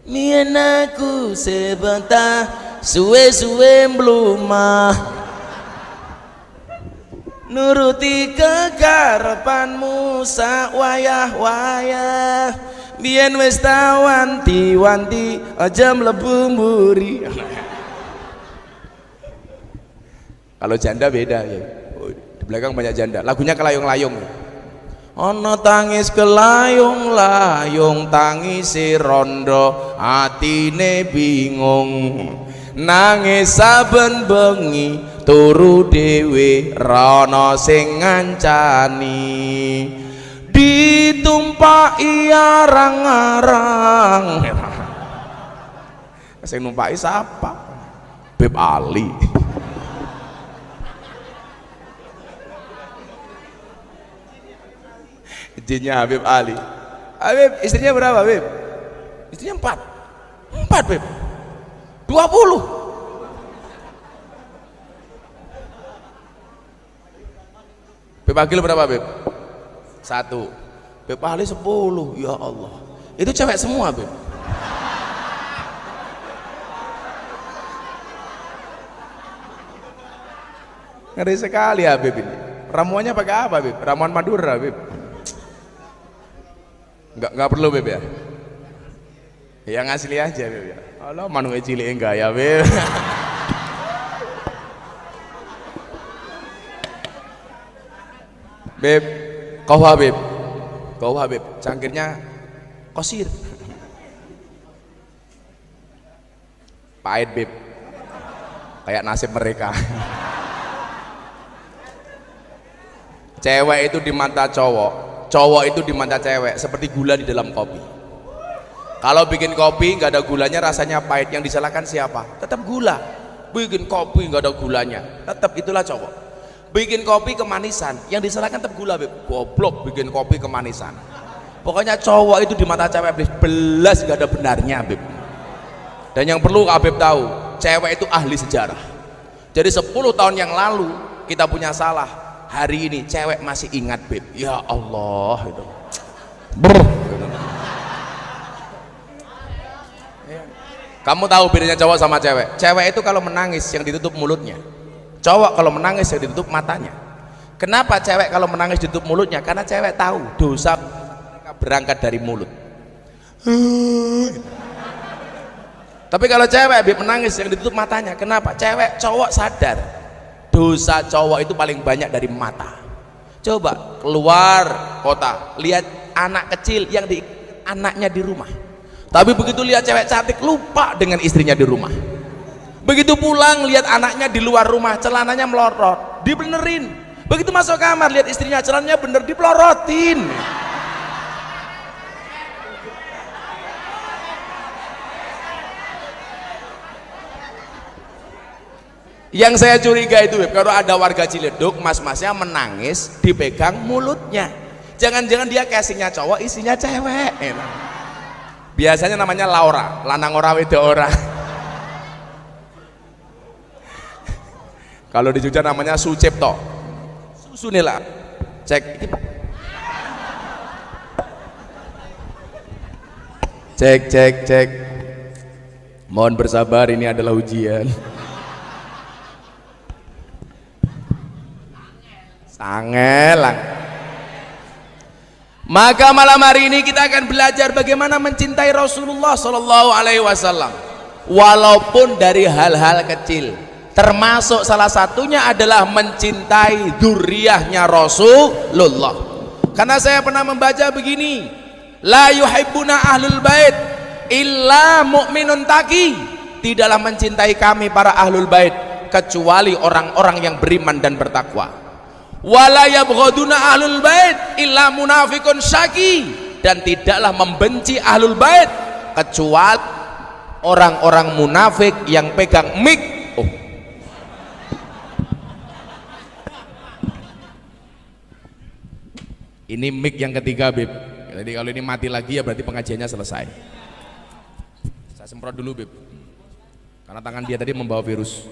Mien aku sebentar suwe-suwe mlumah nuruti kekarepanmu sak wayah-wayah biyen wis wanti-wanti aja mlebu mburi. Kalau janda beda ya. Di belakang banyak janda. Lagunya kelayung-layung. Ana tangis kelayung-layung tangise rondo atine bingung nangis saben bengi turu dhewe rono sing ngancani ditumpaki arang-arang sing numpaki siapa? Beb Ali. Jinnya Habib Ali. Habib istrinya berapa Habib? Istrinya 4 Habib 20. Beb Agil berapa Beb? 1. Beb Ali 10. Ya Allah, itu cewek semua Beb. Ngeri sekali ya Beb ini. Ramuannya pakai apa Beb? Ramuan Madura Beb? Enggak perlu Beb ya? Yang asli aja Beb ya. Allah manuke cilik enggak ya Beb. Beb, kau Habib, cangkirnya kosir. Pahit Beb, kayak nasib mereka. Cewek itu di mata cowok, cowok itu di mata cewek seperti gula di dalam kopi. Kalau bikin kopi nggak ada gulanya rasanya pahit, yang disalahkan siapa? Tetap gula. Bikin kopi nggak ada gulanya, tetap itulah cowok. Bikin kopi kemanisan, yang disalahkan tetap gula Beb. Goblok bikin kopi kemanisan. Pokoknya cowok itu di mata cewek belas nggak ada benarnya Beb. Dan yang perlu Habib tahu, cewek itu ahli sejarah. Jadi 10 tahun yang lalu kita punya salah, hari ini cewek masih ingat Beb. Ya Allah itu. Kamu tahu bedanya cowok sama cewek? Cewek itu kalau menangis yang ditutup mulutnya, cowok kalau menangis yang ditutup matanya. Kenapa cewek kalau menangis ditutup mulutnya? Karena cewek tahu dosa berangkat dari mulut. Tapi kalau cewek menangis yang ditutup matanya. Kenapa? Cowok sadar dosa cowok itu paling banyak dari mata. Coba keluar kota, lihat anak kecil yang di anaknya di rumah. Tapi begitu lihat cewek cantik lupa dengan istrinya di rumah. Begitu pulang lihat anaknya di luar rumah, celananya melorot, dibenerin. Begitu masuk kamar lihat istrinya celananya bener, dipelorotin. Yang saya curiga itu Beb, kalau ada warga Ciledug mas-masnya menangis dipegang mulutnya, jangan-jangan dia casingnya cowok isinya cewek. Biasanya namanya Laura, lanang ora wedok ora. Kalau di Jogja namanya Sucipto. Susunila. Cek. Cek. Mohon bersabar, ini adalah ujian. Sangelang. Maka malam hari ini kita akan belajar bagaimana mencintai Rasulullah Sallallahu Alaihi Wasallam, walaupun dari hal-hal kecil, termasuk salah satunya adalah mencintai dzurriyyahnya Rasulullah. Karena saya pernah membaca begini, la yuhibbuna ahlul bait illa mu'minun taqi, tidaklah mencintai kami para ahlul bait kecuali orang-orang yang beriman dan bertakwa. Wala yabghaduna ahlul bait illa munafiqun syaqi, dan tidaklah membenci ahlul bait kecuali orang-orang munafik yang pegang mic. Ini mic yang ketiga, Beb. Jadi kalau ini mati lagi ya berarti pengajiannya selesai. Saya semprot dulu, Beb, karena tangan dia tadi membawa virus.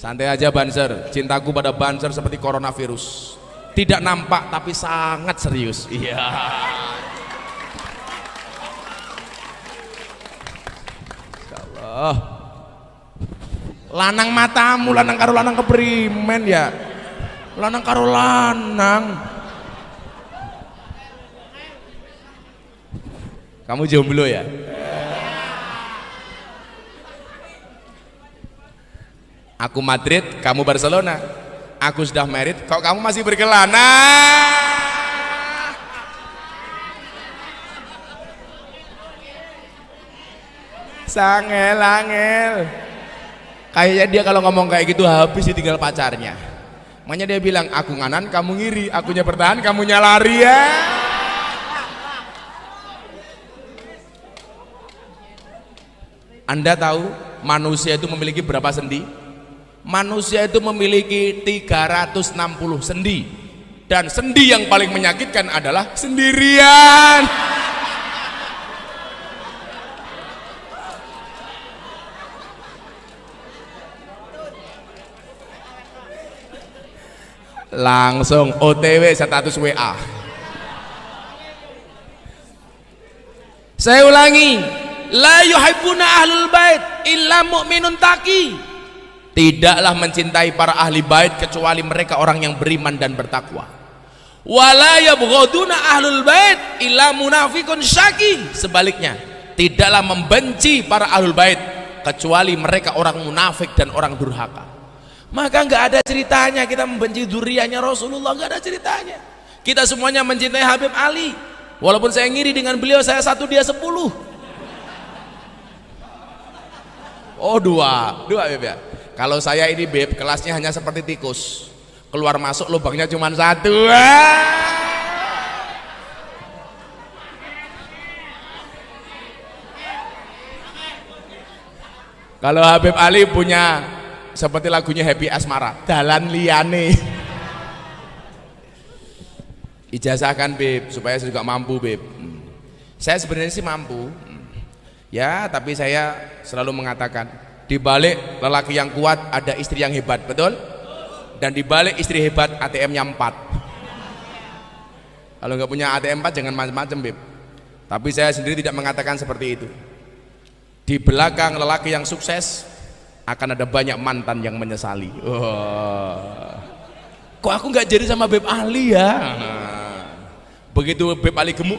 Santai aja Banser, cintaku pada Banser seperti coronavirus, tidak nampak tapi sangat serius. Iya. Insyaallah. Lanang matamu, lanang karo lanang keprimen ya. Lanang karo lanang. Kamu jomblo ya? Aku Madrid, kamu Barcelona. Aku sudah married, kok kamu masih berkelana? Sangel-angel. Kayaknya dia kalau ngomong kayak gitu habis ditinggal pacarnya. Makanya dia bilang, aku nganan, kamu ngiri. Akunya bertahan, kamunya lari ya. Anda tahu manusia itu memiliki berapa sendi? Manusia itu memiliki 360 sendi, dan sendi yang paling menyakitkan adalah sendirian. Langsung OTW status WA. Saya ulangi, la yuhibbuna ahlul bait illa mu'minun taqi, tidaklah mencintai para ahli bait kecuali mereka orang yang beriman dan bertakwa. Wala yabghaduna ahlul bait illa munafiqun syaqi, sebaliknya tidaklah membenci para ahlul bait kecuali mereka orang munafik dan orang durhaka. Maka nggak ada ceritanya kita membenci dzurriyyahnya Rasulullah, nggak ada ceritanya. Kita semuanya mencintai Habib Ali, walaupun saya ngiri dengan beliau, saya 1 dia 10. Oh dua Beb ya. Kalau saya ini Beb, kelasnya hanya seperti tikus, keluar masuk lubangnya cuma 1. Kalau Habib Ali punya seperti lagunya Happy Asmara, dalan liyane. Ijazahkan Beb, supaya saya juga mampu Beb. Saya sebenarnya sih mampu ya, tapi saya selalu mengatakan, di balik lelaki yang kuat ada istri yang hebat, betul? Dan di balik istri hebat ATM-nya 4. Kalau nggak punya ATM 4 jangan macam-macam Beb. Tapi saya sendiri tidak mengatakan seperti itu. Di belakang lelaki yang sukses akan ada banyak mantan yang menyesali. Kok aku nggak jadi sama Beb Ali ya? Begitu Beb Ali gemuk,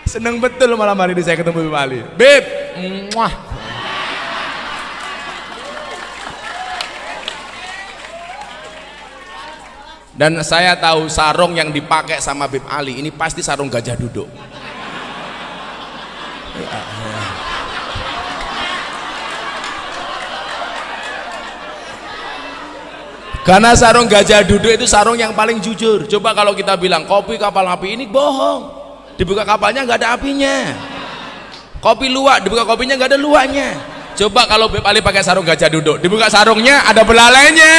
seneng betul malam hari ini saya ketemu Beb Ali. Beb, muah. Dan saya tahu sarung yang dipakai sama Beb Ali ini pasti sarung gajah duduk. Karena sarung gajah duduk itu sarung yang paling jujur. Coba kalau kita bilang kopi kapal api, ini bohong. Dibuka kapalnya nggak ada apinya. Kopi luwak, dibuka kopinya nggak ada luwaknya. Coba kalau Beb Ali pakai sarung gajah duduk, dibuka sarungnya ada belalainya.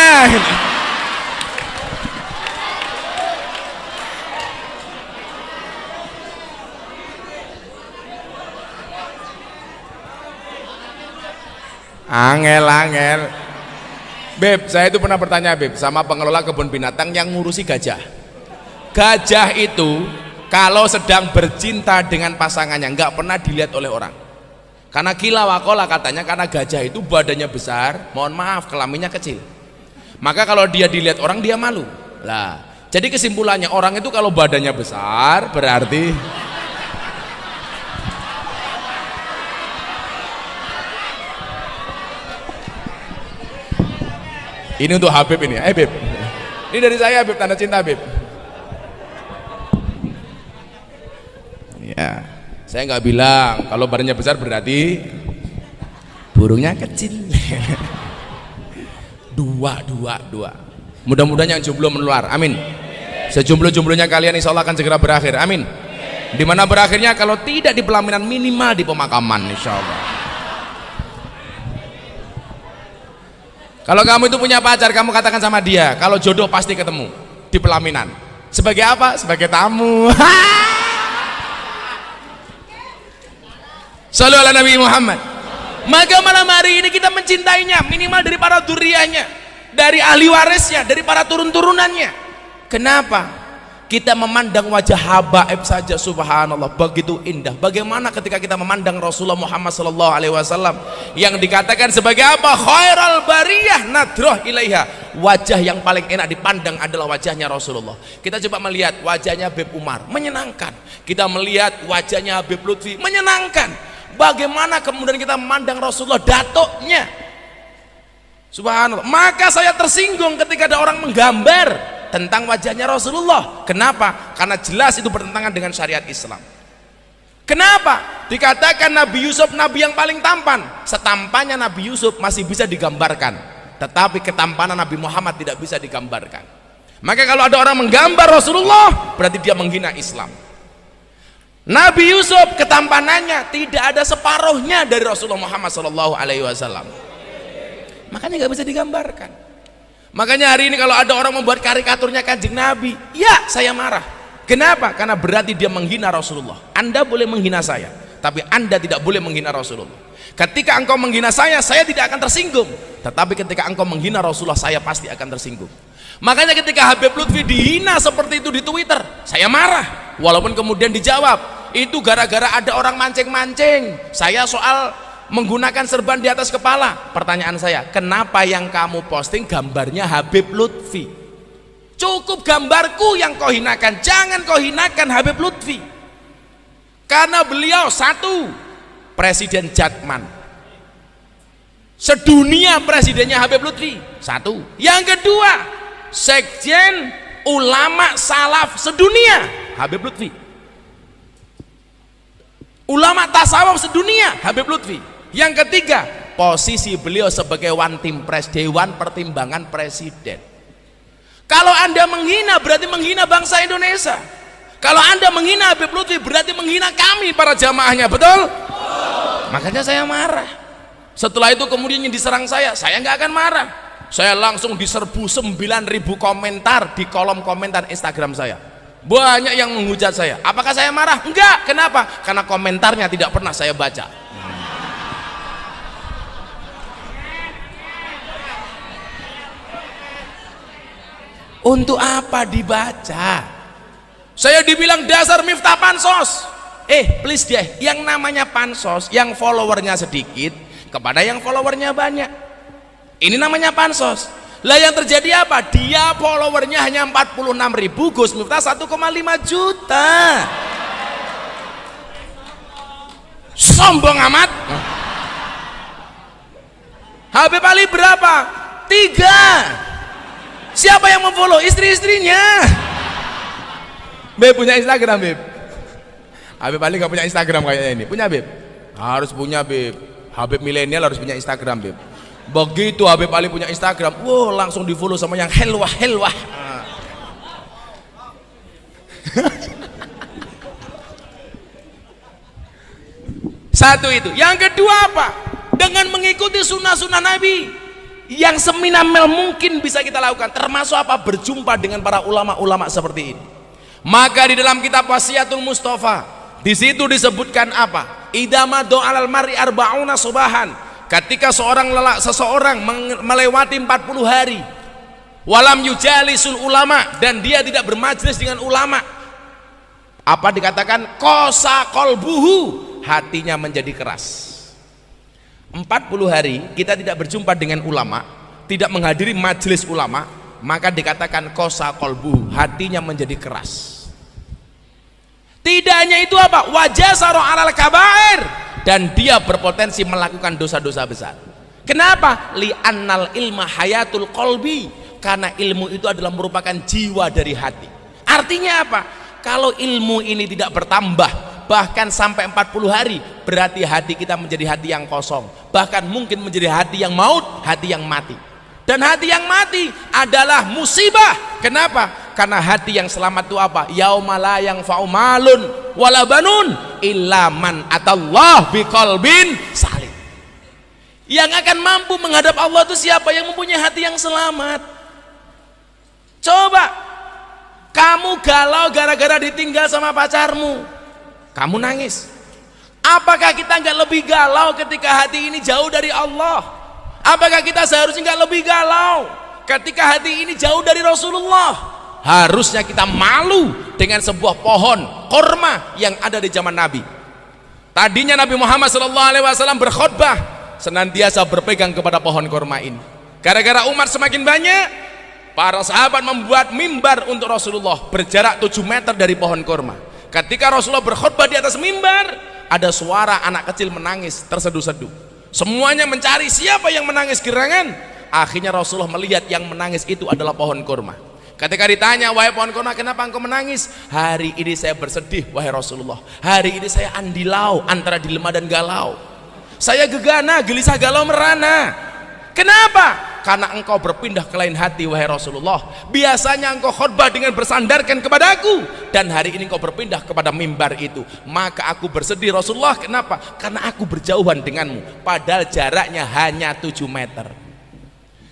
Angel. Beb, saya itu pernah bertanya Beb sama pengelola kebun binatang yang ngurusi gajah. Gajah itu kalau sedang bercinta dengan pasangannya nggak pernah dilihat oleh orang. Karena kila wakola katanya, karena gajah itu badannya besar, mohon maaf kelaminnya kecil, maka kalau dia dilihat orang dia malu lah. Jadi kesimpulannya, orang itu kalau badannya besar berarti ini untuk Habib ini. Habib, ini dari saya Habib, tanda cinta Habib. Ya, saya nggak bilang kalau badannya besar berarti burungnya kecil. Dua. Mudah-mudahan yang jomblo menular, amin. Sejomblo-jomblonya kalian insya Allah akan segera berakhir, amin. Dimana berakhirnya? Kalau tidak di pelaminan, minimal di pemakaman, insya Allah. Kalau kamu itu punya pacar, kamu katakan sama dia, kalau jodoh pasti ketemu di pelaminan. Sebagai apa? Sebagai tamu. Shallallahu ala Nabi Muhammad. Maka malam hari ini kita mencintainya, minimal dari para durianya, dari ahli warisnya, dari para turun-turunannya. Kenapa? Kita memandang wajah habaib saja, subhanallah, begitu indah. Bagaimana ketika kita memandang Rasulullah Muhammad sallallahu alaihi wasallam yang dikatakan sebagai apa? Khairal bariyah nadroh ilaiha. Wajah yang paling enak dipandang adalah wajahnya Rasulullah. Kita coba melihat wajahnya Habib Umar, menyenangkan. Kita melihat wajahnya Habib Lutfi, menyenangkan. Bagaimana kemudian kita memandang Rasulullah, datuknya, subhanallah. Maka saya tersinggung ketika ada orang menggambar tentang wajahnya Rasulullah. Kenapa? Karena jelas itu bertentangan dengan syariat Islam. Kenapa? Dikatakan Nabi Yusuf nabi yang paling tampan. Setampannya Nabi Yusuf masih bisa digambarkan, tetapi ketampanan Nabi Muhammad tidak bisa digambarkan. Maka kalau ada orang menggambar Rasulullah, berarti dia menghina Islam. Nabi Yusuf ketampanannya tidak ada separuhnya dari Rasulullah Muhammad SAW. Makanya nggak bisa digambarkan. Makanya hari ini kalau ada orang membuat karikaturnya Kanjeng Nabi, ya saya marah. Kenapa? Karena berarti dia menghina Rasulullah. Anda boleh menghina saya, tapi Anda tidak boleh menghina Rasulullah. Ketika engkau menghina saya tidak akan tersinggung. Tetapi ketika engkau menghina Rasulullah, saya pasti akan tersinggung. Makanya ketika Habib Lutfi dihina seperti itu di Twitter, saya marah. Walaupun kemudian dijawab, itu gara-gara ada orang mancing-mancing saya soal menggunakan serban di atas kepala. Pertanyaan saya, kenapa yang kamu posting gambarnya Habib Lutfi? Cukup gambarku yang kau hinakan, jangan kau hinakan Habib Lutfi. Karena beliau satu, Presiden Jatman, sedunia presidennya Habib Lutfi, satu. Yang kedua, Sekjen Ulama Salaf sedunia Habib Lutfi, ulama tasawuf sedunia Habib Lutfi. Yang ketiga, posisi beliau sebagai One Team Press, Dewan Pertimbangan Presiden. Kalau Anda menghina berarti menghina bangsa Indonesia. Kalau Anda menghina Habib Lutfi berarti menghina kami para jamaahnya, betul? Makanya saya marah. Setelah itu kemudian yang diserang saya nggak akan marah. Saya langsung diserbu 9.000 komentar di kolom komentar Instagram saya. Banyak yang menghujat saya. Apakah saya marah? Enggak. Kenapa? Karena komentarnya tidak pernah saya baca. Untuk apa dibaca? Saya dibilang dasar Miftah pansos. Please deh, yang namanya pansos, yang followernya sedikit kepada yang followernya banyak, ini namanya pansos. Lah yang terjadi apa? Dia followernya hanya 46.000, Gus Miftah 1,5 juta. Sombong amat. Habib Ali berapa? 3. Siapa yang memfollow? Istri-istrinya. Beb punya Instagram, Beb. Habib Ali gak punya Instagram kayaknya ini. Punya, Beb? Harus punya, Beb. Habib milenial harus punya Instagram, Beb. Begitu Habib Ali punya Instagram, wow, langsung di follow sama yang helwah. Satu itu. Yang kedua apa? Dengan mengikuti sunnah-sunnah Nabi yang seminamel mungkin bisa kita lakukan, termasuk apa? Berjumpa dengan para ulama-ulama seperti ini. Maka di dalam kitab Wasiatul Mustafa, di situ disebutkan apa? Idama do'alal mar'i arba'una subahan. Ketika seseorang melewati 40 hari, walam yujalisul ulama, dan dia tidak bermajlis dengan ulama, Apa dikatakan? Kosa kolbuhu, hatinya menjadi keras. 40 hari kita tidak berjumpa dengan ulama, tidak menghadiri majelis ulama, maka dikatakan kosa kolbuhu, hatinya menjadi keras. Tidak hanya itu, apa? Wajah saro alal kabair, dan dia berpotensi melakukan dosa-dosa besar. Kenapa? Li'annal ilma hayatul kolbi, karena ilmu itu adalah merupakan jiwa dari hati. Artinya apa? Kalau ilmu ini tidak bertambah bahkan sampai 40 hari, berarti hati kita menjadi hati yang kosong, bahkan mungkin menjadi hati yang maut, hati yang mati. Dan hati yang mati adalah musibah. Kenapa? Karena hati yang selamat itu apa? Yauma la yanfa'u malun wala banun illa man atallah biqalbin salim. Yang akan mampu menghadap Allah itu siapa? Yang mempunyai hati yang selamat. Coba kamu galau gara-gara ditinggal sama pacarmu, kamu nangis. Apakah kita nggak lebih galau ketika hati ini jauh dari Allah? Apakah kita seharusnya nggak lebih galau ketika hati ini jauh dari Rasulullah? Harusnya kita malu dengan sebuah pohon korma yang ada di zaman Nabi. Tadinya Nabi Muhammad SAW berkhutbah senantiasa berpegang kepada pohon korma ini. Gara-gara umat semakin banyak, para sahabat membuat mimbar untuk Rasulullah berjarak 7 meter dari pohon korma. Ketika Rasulullah berkhutbah di atas mimbar, ada suara anak kecil menangis terseduh-seduh. Semuanya mencari siapa yang menangis gerangan. Akhirnya Rasulullah melihat yang menangis itu adalah pohon kurma. Ketika ditanya, wahai pohon kurma, kenapa engkau menangis? Hari ini saya bersedih, wahai Rasulullah. Hari ini saya andilau antara dilema dan galau. Saya gegana, gelisah, galau, merana. Kenapa? Karena engkau berpindah ke lain hati, wahai Rasulullah. Biasanya engkau khutbah dengan bersandarkan kepadaku, dan hari ini engkau berpindah kepada mimbar itu. Maka aku bersedih, Rasulullah. Kenapa? Karena aku berjauhan denganmu, padahal jaraknya hanya 7 meter.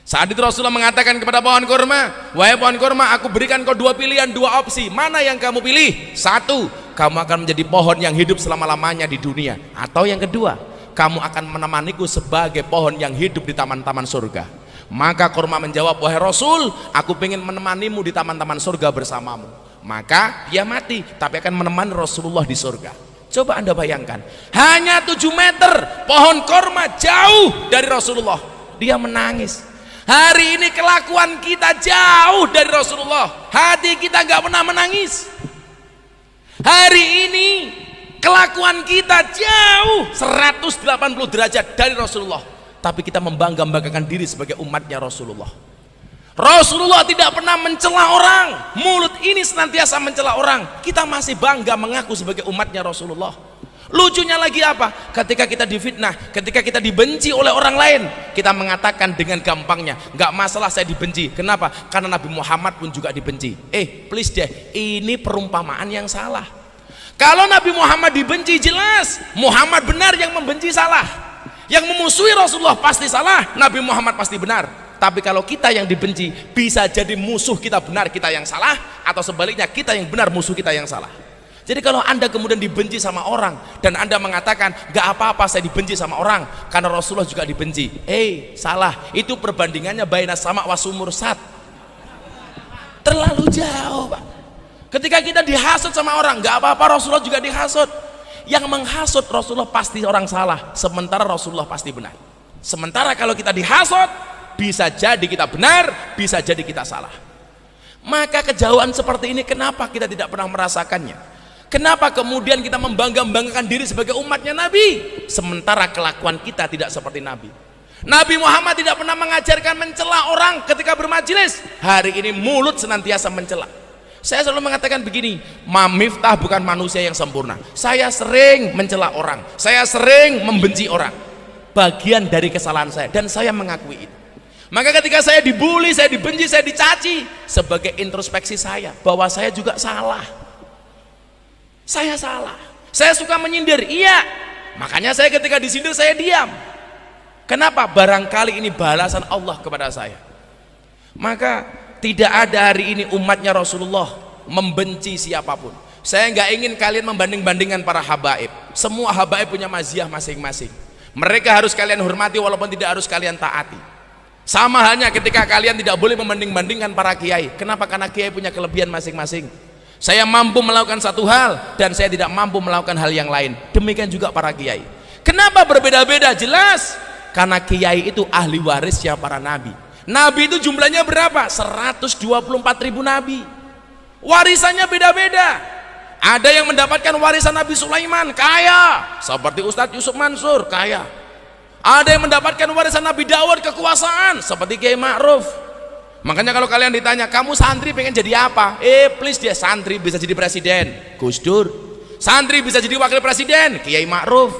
Saat itu Rasulullah mengatakan kepada pohon kurma, wahai pohon kurma, aku berikan kau 2 pilihan, 2 opsi. Mana yang kamu pilih? 1, kamu akan menjadi pohon yang hidup selama-lamanya di dunia. Atau yang kedua, kamu akan menemaniku sebagai pohon yang hidup di taman-taman surga. Maka kurma menjawab, wahai Rasul, aku ingin menemanimu di taman-taman surga bersamamu. Maka dia mati, tapi akan menemani Rasulullah di surga. Coba anda bayangkan, hanya 7 meter pohon kurma jauh dari Rasulullah, dia menangis. Hari ini kelakuan kita jauh dari Rasulullah, hati kita gak pernah menangis. Hari ini kelakuan kita jauh 180 derajat dari Rasulullah, tapi kita membangga-banggakan diri sebagai umatnya Rasulullah. Rasulullah tidak pernah mencela orang, mulut ini senantiasa mencela orang, kita masih bangga mengaku sebagai umatnya Rasulullah. Lucunya lagi apa? Ketika kita difitnah, ketika kita dibenci oleh orang lain, kita mengatakan dengan gampangnya, nggak masalah saya dibenci. Kenapa? Karena Nabi Muhammad pun juga dibenci. Please deh, ini perumpamaan yang salah. Kalau Nabi Muhammad dibenci, jelas Muhammad benar, yang membenci salah. Yang memusuhi Rasulullah pasti salah, Nabi Muhammad pasti benar. Tapi kalau kita yang dibenci, bisa jadi musuh kita benar, kita yang salah, atau sebaliknya kita yang benar, musuh kita yang salah. Jadi kalau anda kemudian dibenci sama orang dan anda mengatakan gak apa-apa saya dibenci sama orang karena Rasulullah juga dibenci, salah. Itu perbandingannya baina sama wasumur sat, terlalu jauh, Pak. Ketika kita dihasut sama orang, gak apa-apa Rasulullah juga dihasut. Yang menghasut Rasulullah pasti orang salah, sementara Rasulullah pasti benar. Sementara kalau kita dihasut, bisa jadi kita benar, bisa jadi kita salah. Maka kejauhan seperti ini kenapa kita tidak pernah merasakannya? Kenapa kemudian kita membangga-banggakan diri sebagai umatnya Nabi, sementara kelakuan kita tidak seperti Nabi? Nabi Muhammad tidak pernah mengajarkan mencela orang ketika bermajelis. Hari ini mulut senantiasa mencela. Saya selalu mengatakan begini, Miftah bukan manusia yang sempurna. Saya sering mencela orang, saya sering membenci orang, bagian dari kesalahan saya, dan saya mengakui itu. Maka ketika saya dibully, saya dibenci, saya dicaci, sebagai introspeksi saya bahwa saya juga salah. Saya salah, saya suka menyindir, iya. Makanya saya ketika disindir saya diam. Kenapa? Barangkali ini balasan Allah kepada saya. Maka tidak ada hari ini umatnya Rasulullah membenci siapapun. Saya nggak ingin kalian membanding-bandingkan para habaib. Semua habaib punya maziyah masing-masing. Mereka harus kalian hormati walaupun tidak harus kalian taati. Sama halnya ketika kalian tidak boleh membanding-bandingkan para kiai. Kenapa? Karena kiai punya kelebihan masing-masing. Saya mampu melakukan satu hal dan saya tidak mampu melakukan hal yang lain. Demikian juga para kiai. Kenapa berbeda-beda? Jelas karena kiai itu ahli warisnya para nabi. Nabi itu jumlahnya berapa? 124.000 nabi. Warisannya beda-beda. Ada yang mendapatkan warisan Nabi Sulaiman, kaya, seperti Ustadz Yusuf Mansur, kaya. Ada yang mendapatkan warisan Nabi Dawud, kekuasaan, seperti Kiai Ma'ruf. Makanya kalau kalian ditanya, kamu santri pengen jadi apa? Please, dia santri bisa jadi presiden, Gus Dur. Santri bisa jadi wakil presiden, Kiai Ma'ruf.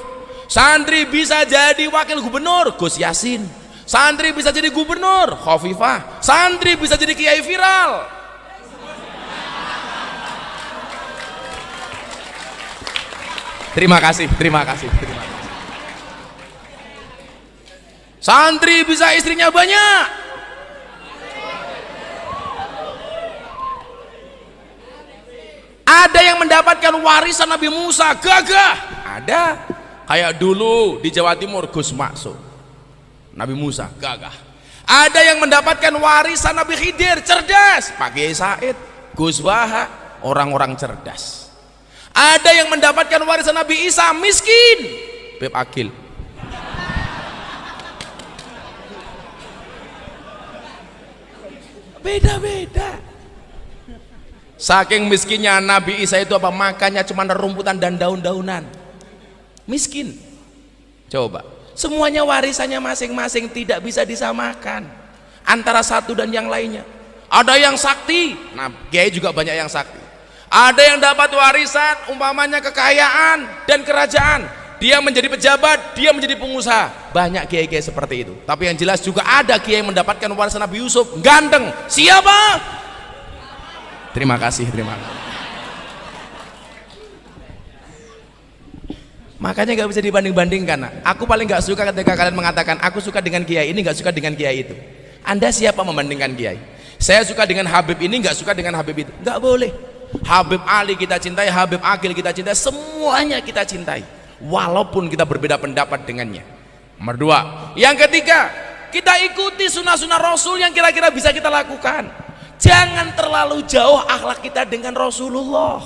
Santri bisa jadi wakil gubernur, Gus Yasin. Santri bisa jadi gubernur, Khofifah. Santri bisa jadi kiai viral. Terima kasih. Santri bisa istrinya banyak. Ada yang mendapatkan warisan Nabi Musa, gagah. Ada. Kayak dulu di Jawa Timur Gus Maksud, Nabi Musa, gagah. Ada yang mendapatkan warisan Nabi Khidir, cerdas. Pak Kiai Said, Gus Baha, orang-orang cerdas. Ada yang mendapatkan warisan Nabi Isa, miskin. Beb Akil. Beda-beda. Saking miskinnya Nabi Isa itu apa? Makannya cuma rumputan dan daun-daunan. Miskin. Coba. Semuanya warisannya masing-masing, tidak bisa disamakan antara satu dan yang lainnya. Ada yang sakti. Nah, kiai juga banyak yang sakti. Ada yang dapat warisan umpamanya kekayaan dan kerajaan. Dia menjadi pejabat, dia menjadi pengusaha. Banyak kiai-kiai seperti itu. Tapi yang jelas juga ada kiai yang mendapatkan warisan Nabi Yusuf, ganteng. Siapa? Terima kasih. Makanya gak bisa dibanding-bandingkan. Aku paling gak suka ketika kalian mengatakan aku suka dengan kiai ini, gak suka dengan kiai itu. Anda siapa membandingkan kiai? Saya suka dengan Habib ini, gak suka dengan Habib itu. Gak boleh. Habib Ali kita cintai, Habib Akil kita cintai, semuanya kita cintai, walaupun kita berbeda pendapat dengannya. Nomor dua. Yang ketiga, kita ikuti sunnah-sunnah Rasul yang kira-kira bisa kita lakukan. Jangan terlalu jauh akhlak kita dengan Rasulullah.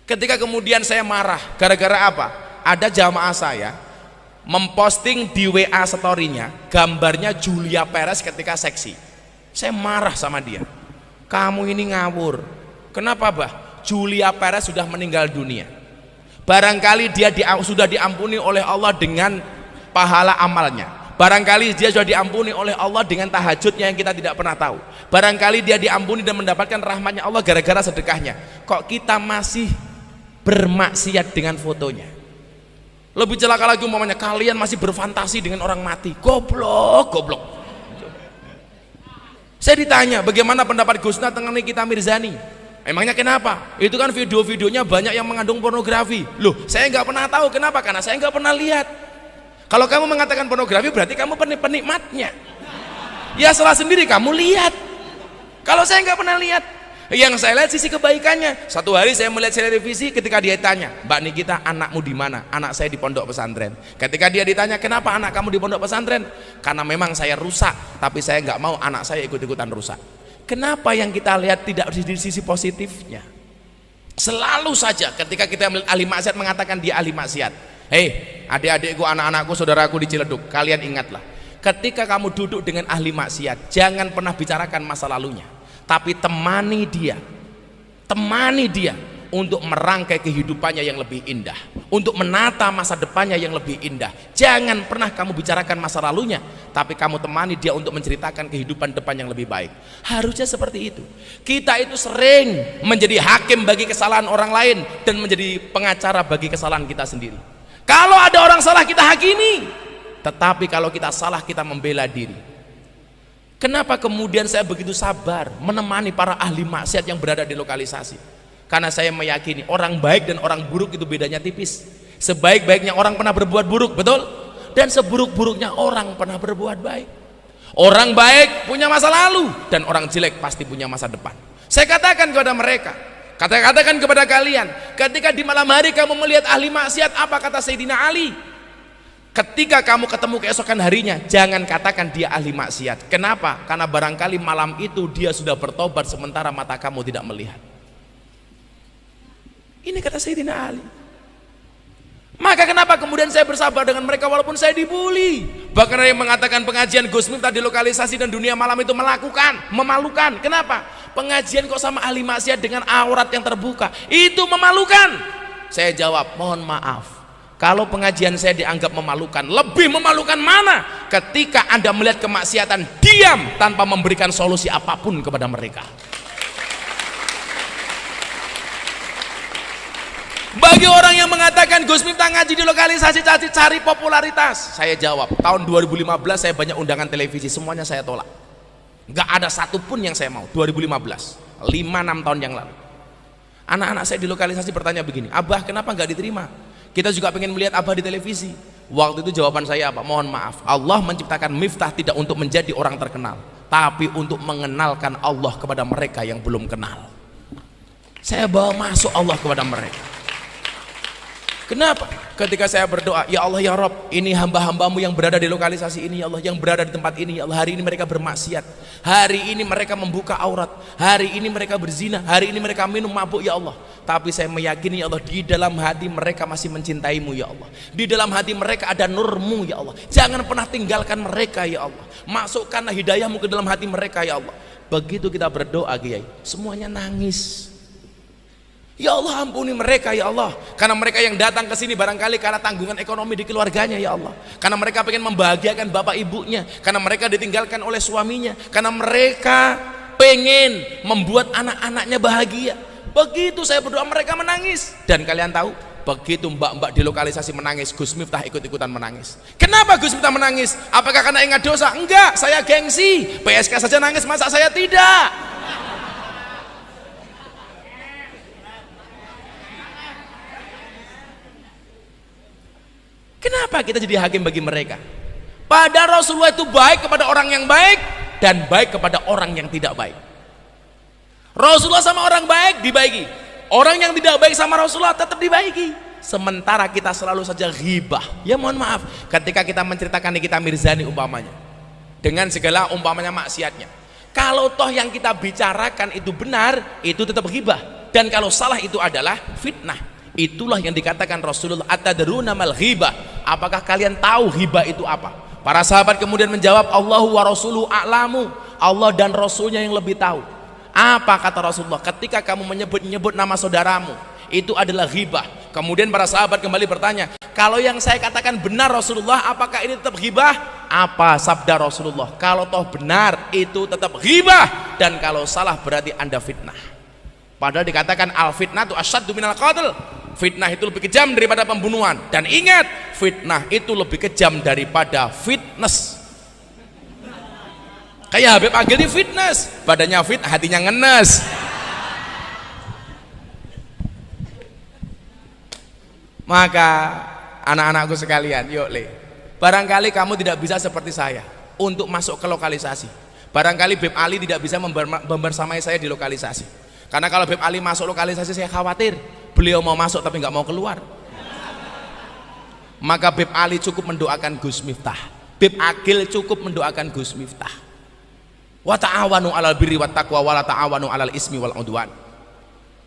Ketika kemudian saya marah, gara-gara apa? Ada jamaah saya memposting di WA story-nya gambarnya Julia Perez ketika seksi. Saya marah sama dia. Kamu ini ngawur. Kenapa, Bah? Julia Perez sudah meninggal dunia. Barangkali dia sudah diampuni oleh Allah dengan pahala amalnya. Barangkali dia sudah diampuni oleh Allah dengan tahajudnya yang kita tidak pernah tahu. Barangkali dia diampuni dan mendapatkan rahmatnya Allah gara-gara sedekahnya. Kok kita masih bermaksiat dengan fotonya? Lebih celaka lagi umpamanya kalian masih berfantasi dengan orang mati. Goblok. Saya ditanya bagaimana pendapat Gusna tentang Nikita Mirzani. Emangnya kenapa? Itu kan video-videonya banyak yang mengandung pornografi. Loh, saya nggak pernah tahu. Kenapa? Karena saya nggak pernah lihat. Kalau kamu mengatakan pornografi berarti kamu penikmatnya. Ya salah sendiri, kamu lihat. Kalau saya nggak pernah lihat, yang saya lihat sisi kebaikannya. Satu hari saya melihat televisi ketika dia tanya, Mbak Nikita, anakmu di mana? Anak saya di pondok pesantren. Ketika dia ditanya, kenapa anak kamu di pondok pesantren? Karena memang saya rusak, tapi saya nggak mau anak saya ikut-ikutan rusak. Kenapa yang kita lihat tidak di sisi positifnya? Selalu saja ketika kita melihat ahli maksiat mengatakan dia ahli maksiat. Hei, adik-adikku, anak-anakku, saudaraku di Ciledug, kalian ingatlah, ketika kamu duduk dengan ahli maksiat, jangan pernah bicarakan masa lalunya, tapi temani dia untuk merangkai kehidupannya yang lebih indah, untuk menata masa depannya yang lebih indah. Jangan pernah kamu bicarakan masa lalunya, tapi kamu temani dia untuk menceritakan kehidupan depan yang lebih baik. Harusnya seperti itu. Kita itu sering menjadi hakim bagi kesalahan orang lain dan menjadi pengacara bagi kesalahan kita sendiri. Kalau ada orang salah kita hakimi, tetapi kalau kita salah kita membela diri. Kenapa kemudian saya begitu sabar menemani para ahli maksiat yang berada di lokalisasi? Karena saya meyakini orang baik dan orang buruk itu bedanya tipis. Sebaik-baiknya orang pernah berbuat buruk, betul? Dan seburuk-buruknya orang pernah berbuat baik. Orang baik punya masa lalu dan orang jelek pasti punya masa depan. Saya katakan kepada mereka, katakan kepada kalian, ketika di malam hari kamu melihat ahli maksiat, apa kata Sayyidina Ali? Ketika kamu ketemu keesokan harinya, jangan katakan dia ahli maksiat. Kenapa? Karena barangkali malam itu dia sudah bertobat sementara mata kamu tidak melihat. Ini kata Sayyidina Ali. Maka kenapa kemudian saya bersabar dengan mereka walaupun saya dibully? Bahkan ada yang mengatakan pengajian Gus Miftah di lokalisasi dan dunia malam itu memalukan. Kenapa? Pengajian kok sama ahli maksiat dengan aurat yang terbuka? Itu memalukan. Saya jawab, mohon maaf. Kalau pengajian saya dianggap memalukan, lebih memalukan mana? Ketika Anda melihat kemaksiatan, diam tanpa memberikan solusi apapun kepada mereka. Bagi orang yang mengatakan Gus Miftah ngaji di lokalisasi cari popularitas, saya jawab, tahun 2015 saya banyak undangan televisi, semuanya saya tolak. Nggak ada satupun yang saya mau. 2015, 5-6 tahun yang lalu. Anak-anak saya di lokalisasi bertanya begini, Abah kenapa nggak diterima? Kita juga pengen melihat Abah di televisi. Waktu itu jawaban saya apa? Mohon maaf, Allah menciptakan Miftah tidak untuk menjadi orang terkenal, tapi untuk mengenalkan Allah kepada mereka yang belum kenal. Saya bawa masuk Allah kepada mereka. Kenapa? Ketika saya berdoa, ya Allah ya Rabb, ini hamba-hambamu yang berada di lokalisasi ini ya Allah, yang berada di tempat ini ya Allah, hari ini mereka bermaksiat, hari ini mereka membuka aurat, hari ini mereka berzina, hari ini mereka minum mabuk ya Allah, tapi saya meyakini ya Allah, di dalam hati mereka masih mencintaimu ya Allah, di dalam hati mereka ada nurmu ya Allah, jangan pernah tinggalkan mereka ya Allah, masukkanlah hidayahmu ke dalam hati mereka ya Allah. Begitu kita berdoa Kiai, semuanya nangis. Ya Allah ampuni mereka ya Allah, karena mereka yang datang ke sini barangkali karena tanggungan ekonomi di keluarganya ya Allah, karena mereka pengen membahagiakan bapak ibunya, karena mereka ditinggalkan oleh suaminya, karena mereka pengen membuat anak-anaknya bahagia. Begitu saya berdoa mereka menangis, dan kalian tahu begitu mbak-mbak di lokalisasi menangis, Gus Miftah ikut-ikutan menangis. Kenapa Gus Miftah menangis? Apakah karena ingat dosa? Enggak, saya gengsi. PSK saja nangis, masa saya tidak? Kenapa kita jadi hakim bagi mereka? Padahal Rasulullah itu baik kepada orang yang baik dan baik kepada orang yang tidak baik. Rasulullah sama orang baik dibaiki, orang yang tidak baik sama Rasulullah tetap dibaiki. Sementara kita selalu saja ghibah. Ya mohon maaf, ketika kita menceritakan Nikita Mirzani umpamanya, dengan segala umpamanya maksiatnya, kalau toh yang kita bicarakan itu benar, itu tetap ghibah, dan kalau salah itu adalah fitnah. Itulah yang dikatakan Rasulullah, atadruna mal ghibah, apakah kalian tahu ghibah itu apa? Para sahabat kemudian menjawab, Allahu wa rasuluhu a'lamu, Allah dan Rasulnya yang lebih tahu. Apa kata Rasulullah? Ketika kamu menyebut-nyebut nama saudaramu, itu adalah ghibah. Kemudian para sahabat kembali bertanya, kalau yang saya katakan benar Rasulullah, apakah ini tetap ghibah? Apa sabda Rasulullah? Kalau toh benar itu tetap ghibah, dan kalau salah berarti Anda fitnah. Padahal dikatakan al fitnatu asyaddu minal qatl, fitnah itu lebih kejam daripada pembunuhan. Dan ingat, fitnah itu lebih kejam daripada fitness. Kayak Habib Agil ini fitness, badannya fit, hatinya ngenes. Maka anak-anakku sekalian, yuk le, barangkali kamu tidak bisa seperti saya untuk masuk ke lokalisasi. Barangkali Beb Ali tidak bisa membersamai saya di lokalisasi, karena kalau Beb Ali masuk lokalisasi saya khawatir beliau mau masuk tapi nggak mau keluar. Maka Beb Ali cukup mendoakan Gus Miftah, Beb Agil cukup mendoakan Gus Miftah. Wa ta'awanu 'alal birri wat taqwa wa la ta'awanu 'alal ismi wal 'udwan.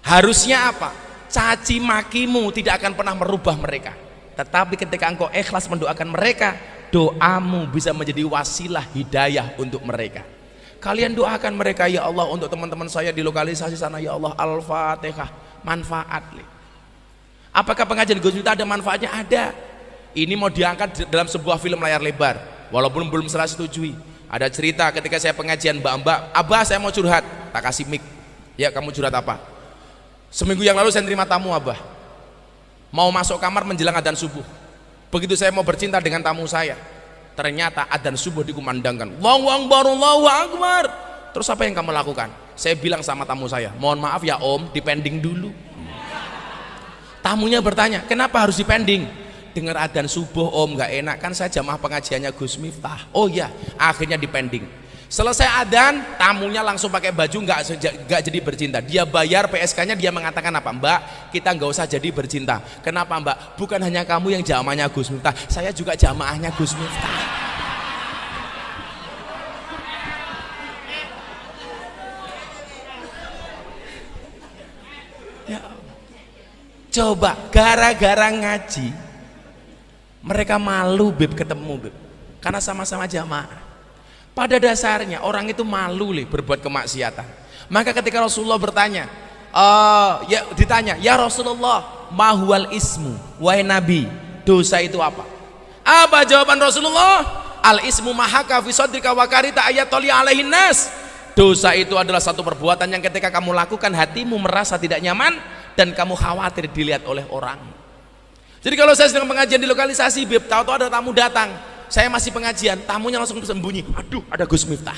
Harusnya apa? Caci makimu tidak akan pernah merubah mereka, tetapi ketika engkau ikhlas mendoakan mereka, doamu bisa menjadi wasilah hidayah untuk mereka. Kalian doakan mereka ya Allah, untuk teman-teman saya di lokalisasi sana ya Allah. Al-Fatihah. Manfaat. Apakah pengajian Gus Miftah ada manfaatnya? Ada. Ini mau diangkat dalam sebuah film layar lebar, walaupun belum saya setujui. Ada cerita ketika saya pengajian mbak-mbak, Abah saya mau curhat, tak kasih mic. Ya kamu curhat apa? Seminggu yang lalu saya terima tamu Abah, mau masuk kamar menjelang adzan subuh. Begitu saya mau bercinta dengan tamu saya, ternyata adzan subuh dikumandangkan, Allahu Akbar, Allahu Akbar. Terus apa yang kamu lakukan? Saya bilang sama tamu saya, mohon maaf ya om, dipending dulu. Tamunya bertanya, kenapa harus dipending? Dengar adzan subuh om, gak enak, kan saya jamaah pengajiannya Gus Miftah. Oh ya, akhirnya dipending. Selesai adzan, tamunya langsung pakai baju, nggak jadi bercinta. Dia bayar PSK-nya, dia mengatakan apa? Mbak, kita nggak usah jadi bercinta. Kenapa Mbak? Bukan hanya kamu yang jamaahnya Gus Miftah, saya juga jamaahnya Gus Miftah. Ya. Coba gara-gara ngaji, mereka malu Beb ketemu Beb, karena sama-sama jamaah. Pada dasarnya orang itu malu berbuat kemaksiatan. Maka ketika Rasulullah bertanya, ditanya, ya Rasulullah, mahwal ismu, wahai Nabi, dosa itu apa? Apa jawaban Rasulullah? Al ismu mahaka fi sadrika wa karita ayatoli alaihin nas. Dosa itu adalah satu perbuatan yang ketika kamu lakukan hatimu merasa tidak nyaman dan kamu khawatir dilihat oleh orang. Jadi kalau saya sedang pengajian di lokalisasi Beb, tahu-tahu ada tamu datang, saya masih pengajian, tamunya langsung sembunyi, aduh ada Gus Miftah.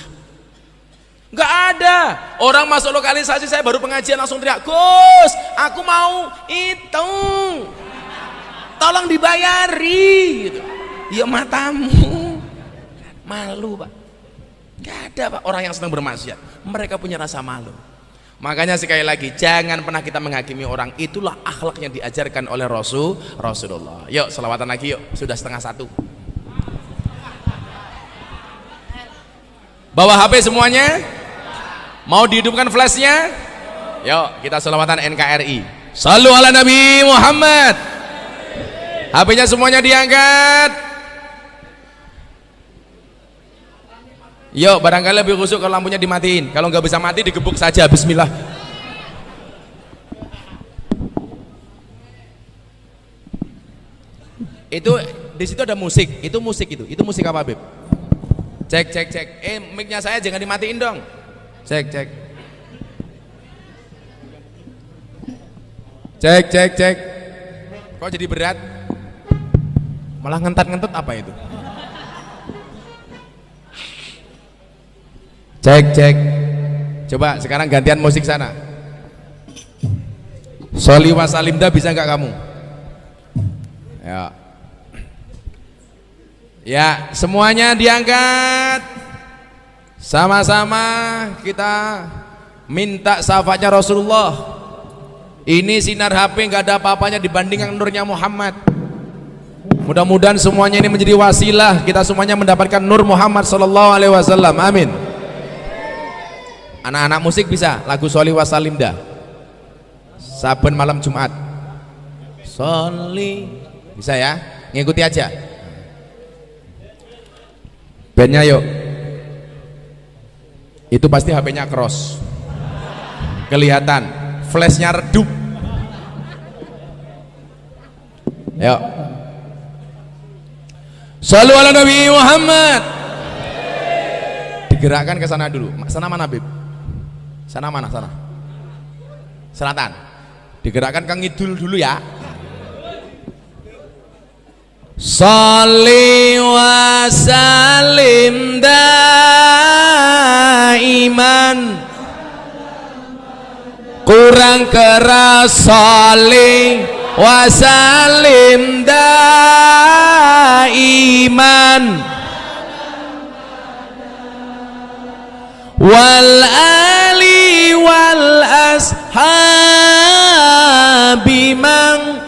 Nggak ada, orang masuk lokalisasi saya baru pengajian langsung teriak, Gus aku mau itu, tolong dibayari gitu. Ya matamu, malu Pak. Nggak ada Pak orang yang sedang bermaksiat, mereka punya rasa malu. Makanya sekali lagi, jangan pernah kita menghakimi orang. Itulah akhlak yang diajarkan oleh Rasulullah. Yuk selawatan lagi yuk, sudah 12:30. Bawa HP semuanya? Mau dihidupkan flashnya? Yuk kita selawatan NKRI. Shallu ala Nabi Muhammad. HP-nya semuanya diangkat. Yuk barangkali lebih khusyuk kalau lampunya dimatiin. Kalau nggak bisa mati digebuk saja. Bismillah. Itu di situ ada musik. Itu musik itu. Itu musik apa Beb? Cek. Mic-nya saya jangan dimatiin dong. Cek. Kok jadi berat? Malah ngentat-ngentut apa itu? Cek. Coba sekarang gantian musik sana. Sholli wa salimda bisa nggak kamu? Ya, semuanya diangkat. Sama-sama kita minta syafaatnya Rasulullah. Ini sinar HP nggak ada apa-apanya dibandingkan nurnya Muhammad. Mudah-mudahan semuanya ini menjadi wasilah kita semuanya mendapatkan nur Muhammad sallallahu alaihi wasallam. Amin. Anak-anak musik bisa lagu Sholli wa salimda. Saben malam Jumat. Sholli. Bisa ya? Ngikuti aja. Bandnya yuk. Itu pasti HP-nya cross. Kelihatan. Flashnya redup. Yuk. Shallu ala Nabi Muhammad. Digerakkan ke sana dulu. Sana mana Beb? Sana mana? Sana. Selatan. Digerakkan ke ngidul dulu ya. Sholli wa salim daiman. Kurang keras. Sholli wa salim daiman. Wal ali wal ashabi man.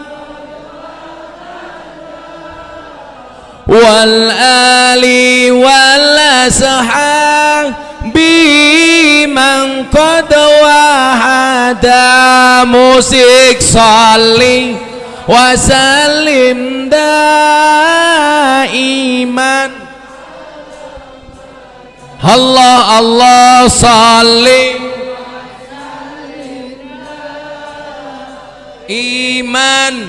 Wal ali wal ashabi man qad wahada. Musik sholli wa sallim daiman. Allah Allah sholli iman.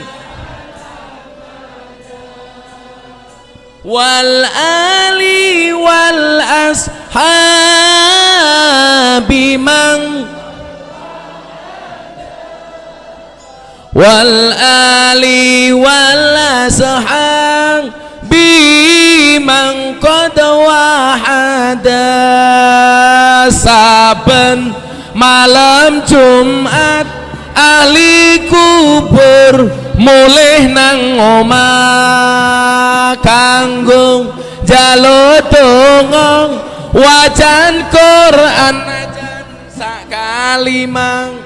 Wal ali wal ashabi man. Wal ali wal ashabi man qad wahada. Saben malam Jumat ahli kubur mulih nang omah kanggo njaluk donga wajan Quran najan sakalimang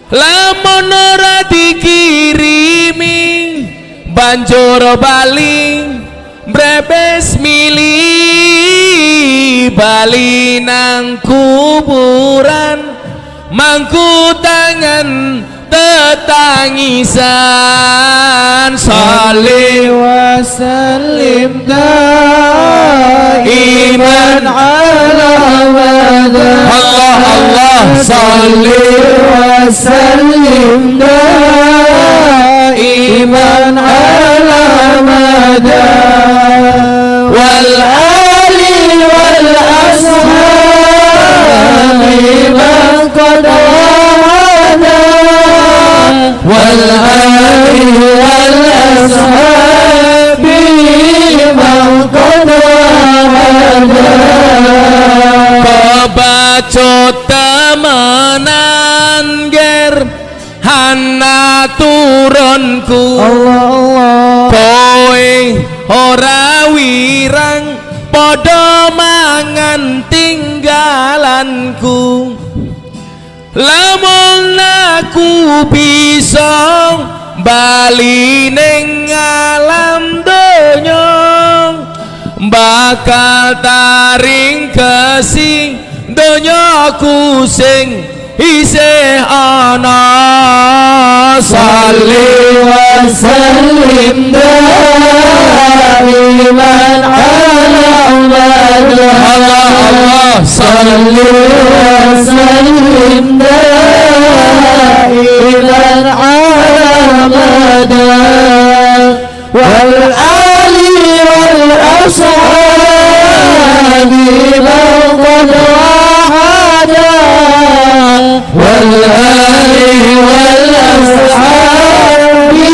lamun ora dikirimi banjur bali brebes mili bali nang kuburan mangku tangan tetangisan salih wa sallim daiman ala abada Allah Allah salli wa sallim daiman ala abada wal ali wal ashabi man qad والآل والأصحاب من قد kebacut temenan ger hana turunku kowe ora wirang padha mangan tinggalanku lamun aku bisa bali ning alam donya bakal taring kesi donyaku sing isih ana salli wa sallim daiman ala Allah Allah salli wa sallim daiman ala wal ali wal ashabi man qad wahada wal ali wal ashabi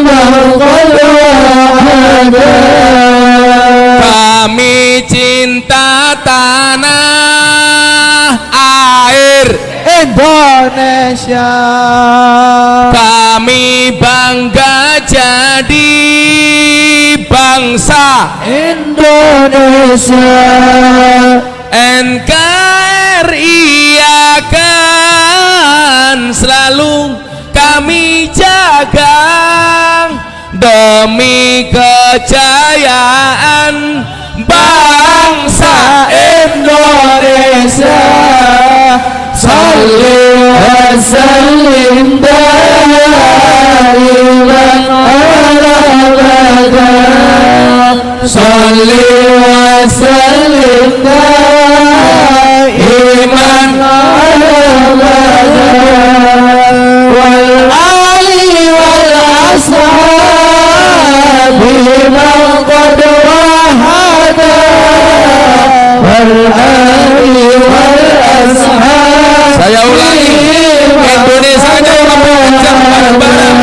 man qad wahada kami cinta tanah air Indonesia kami bangga jadi bangsa Indonesia NKRI akan selalu kami jaga demi kejayaan bangsa Indonesia salli wa sallim daiman ala abada salli wa sallim daiman ala abada wal ali wal ashabi man qad wahada wal ali wal ashabi saya ulangi Indonesia bareng-bareng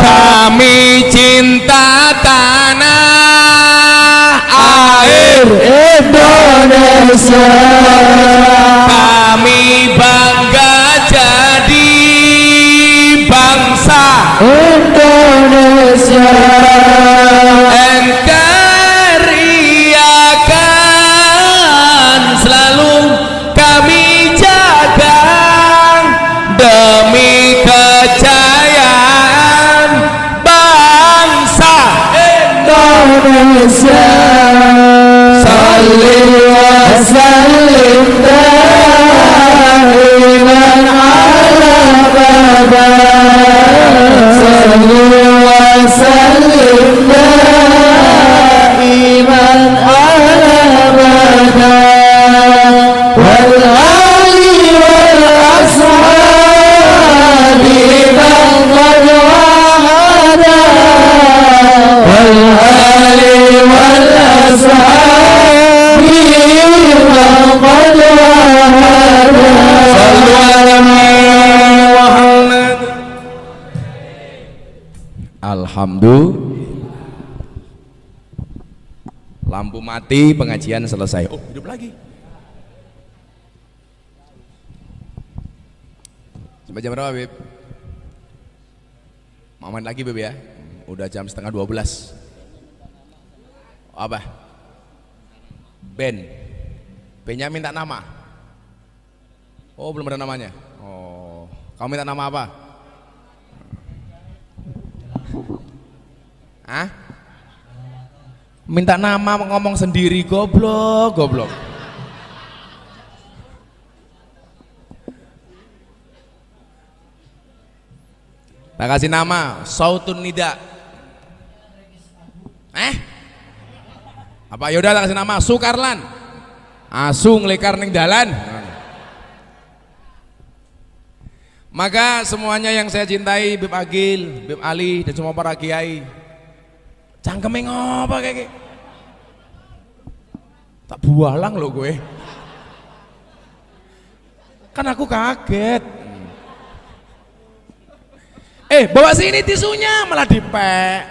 kami cinta tanah air Indonesia kami bangga jadi bangsa Indonesia NKRI akan selalu kami jaga demi kejayaan bangsa Indonesia salli wa sallim daiman ala abada salli wa sallim daiman ala abada wal ali wal ashabi man qad wahada wal ali wal ashabi man qad wahada sallu ala Muhammad. Alhamdulillah lampu mati pengajian selesai. Oh hidup lagi sampai jam berapa Beb? Mau main lagi Beb ya? Udah jam setengah 12. Apa? Ben. Ben-nya minta nama. Oh, belum ada namanya. Oh, kamu minta nama apa? Hah? Minta nama ngomong sendiri, goblok. Tak kasih nama Sautun Nida. Apa yaudah tak kasih nama Sukarlan. Asung lekar ning dalan. Maka semuanya yang saya cintai, Bib Agil, Bib Ali dan semua para kiai, cangkeme ngopo kayak tak bualang lo gue. Kan aku kaget. Bawa sini tisunya malah dipek.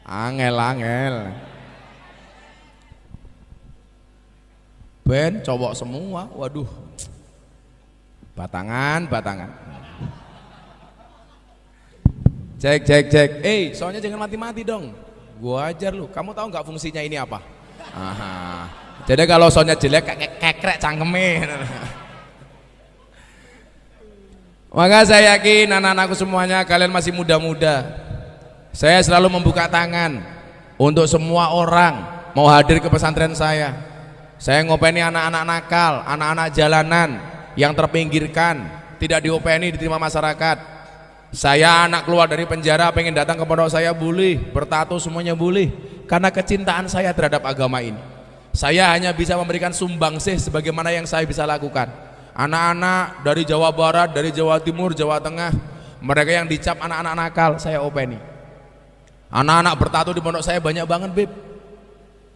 Angel. Ben cowok semua, waduh. Batangan. Cek. Soalnya jangan mati-mati dong. Gua ajar lu. Kamu tahu nggak fungsinya ini apa? Aha. Jadi kalau soalnya jelek kekrek cangkeme. Maka saya yakin anak-anakku semuanya kalian masih muda-muda. Saya selalu membuka tangan untuk semua orang mau hadir ke pesantren saya. Saya ngopeni anak-anak nakal, anak-anak jalanan yang terpinggirkan, tidak diopeni, diterima masyarakat. Saya anak keluar dari penjara pengen datang ke pondok saya boleh, bertato semuanya boleh, karena kecintaan saya terhadap agama ini. Saya hanya bisa memberikan sumbangsih sebagaimana yang saya bisa lakukan. Anak-anak dari Jawa Barat, dari Jawa Timur, Jawa Tengah, mereka yang dicap anak-anak nakal, saya openi. Anak-anak bertato di pondok saya banyak banget, Bib.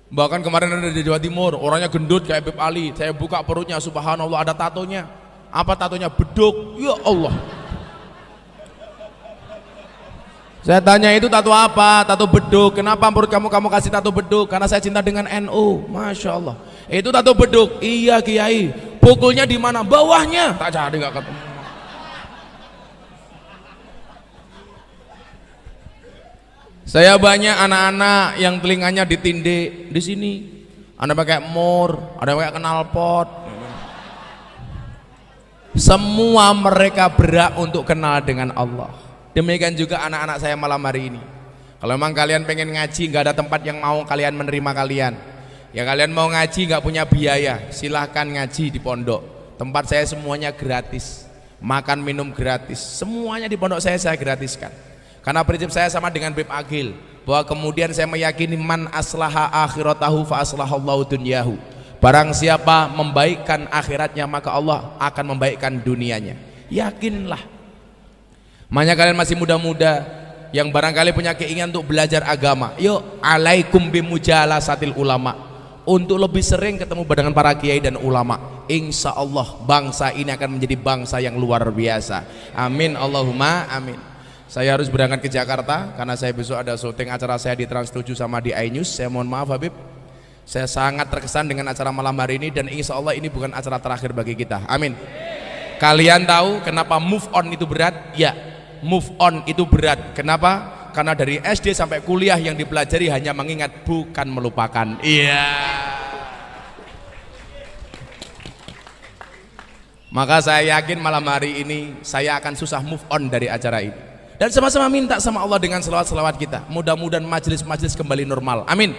Bahkan kemarin ada di Jawa Timur, orangnya gendut kayak Bib Ali. Saya buka perutnya, subhanallah ada tatonya. Apa tatonya? Beduk. Ya Allah. Saya tanya itu tato apa? Tato beduk. Kenapa menurut kamu kasih tato beduk? Karena saya cinta dengan NU. Masya Allah. Itu tato beduk. Iya Kiai. Pukulnya di mana? Bawahnya. Tak cari nggak ketemu. Saya banyak anak-anak yang telinganya ditindih di sini. Ada pakai mur, ada pakai knalpot. Semua mereka berhak untuk kenal dengan Allah. Demikian juga anak-anak saya malam hari ini. Kalau memang kalian pengen ngaji, nggak ada tempat yang mau kalian menerima kalian. Ya kalian mau ngaji nggak punya biaya, silahkan ngaji di pondok. Tempat saya semuanya gratis, makan minum gratis, semuanya di pondok saya gratiskan. Karena prinsip saya sama dengan Bib Agil, bahwa kemudian saya meyakini man aslaha akhiratahu fa aslahallahu dunyahu. Barang siapa membaikkan akhiratnya maka Allah akan membaikkan dunianya. Yakinlah. Makanya kalian masih muda-muda yang barangkali punya keinginan untuk belajar agama, yuk alaikum bimujalasatil ulama. Untuk lebih sering ketemu dengan para kiai dan ulama, insya Allah bangsa ini akan menjadi bangsa yang luar biasa. Amin Allahumma amin. Saya harus berangkat ke Jakarta karena saya besok ada syuting acara saya di Trans 7 sama di iNews. Saya mohon maaf Habib, saya sangat terkesan dengan acara malam hari ini dan insya Allah ini bukan acara terakhir bagi kita. Amin. Kalian tahu kenapa move on itu berat? Ya, move on itu berat. Kenapa? Karena dari SD sampai kuliah yang dipelajari hanya mengingat bukan melupakan. Iya. Maka saya yakin malam hari ini saya akan susah move on dari acara ini. Dan sama-sama minta sama Allah dengan selawat-selawat kita. Mudah-mudahan majelis-majelis kembali normal. Amin.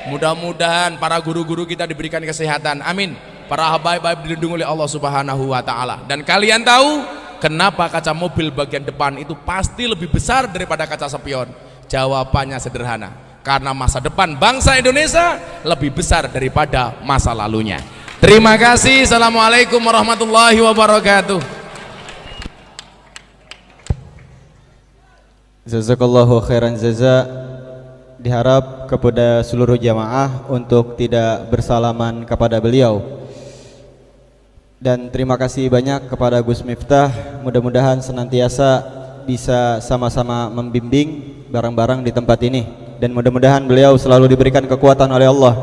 Mudah-mudahan para guru-guru kita diberikan kesehatan. Amin. Para habaib-habaib dilindungi oleh Allah Subhanahu wa taala. Dan kalian tahu kenapa kaca mobil bagian depan itu pasti lebih besar daripada kaca spion? Jawabannya sederhana. Karena masa depan bangsa Indonesia lebih besar daripada masa lalunya. Terima kasih. Assalamualaikum warahmatullahi wabarakatuh. Jazakallahu khairan jaza. Diharap kepada seluruh jamaah untuk tidak bersalaman kepada beliau. Dan terima kasih banyak kepada Gus Miftah. Mudah-mudahan senantiasa bisa sama-sama membimbing bareng-bareng di tempat ini. Dan mudah-mudahan beliau selalu diberikan kekuatan oleh Allah.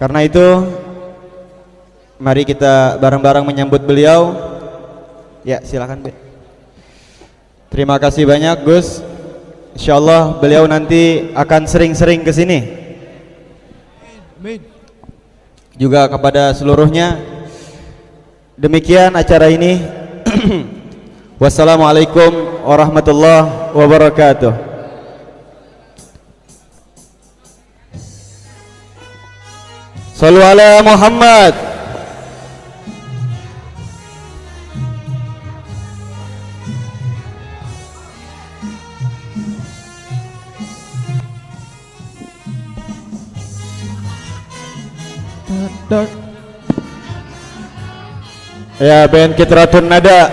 Karena itu mari kita bareng-bareng menyambut beliau. Ya silakan Be. Terima kasih banyak Gus. Insyaallah beliau nanti akan sering-sering ke sini. Juga kepada seluruhnya. Demikian acara ini. Wassalamualaikum warahmatullahi wabarakatuh. Sallu ala Muhammad. Ya, band Kitratun Nada.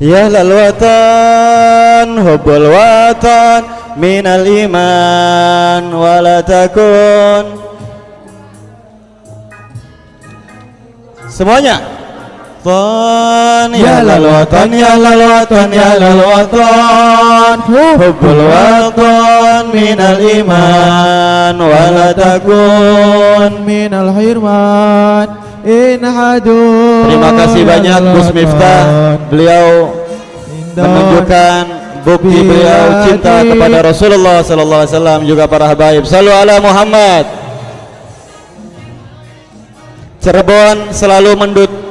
Ya lal watan hubbul watan minal iman wala takun. Semuanya. Ya lal watan ya lal watan ya lal watan hubbul watan minal iman wala takun minal hirman inhadu. Terima kasih banyak Gus Miftah. Beliau menunjukkan bukti beliau cinta kepada Rasulullah sallallahu alaihi wasallam juga para habaib. Sallu ala Muhammad. Cirebon selalu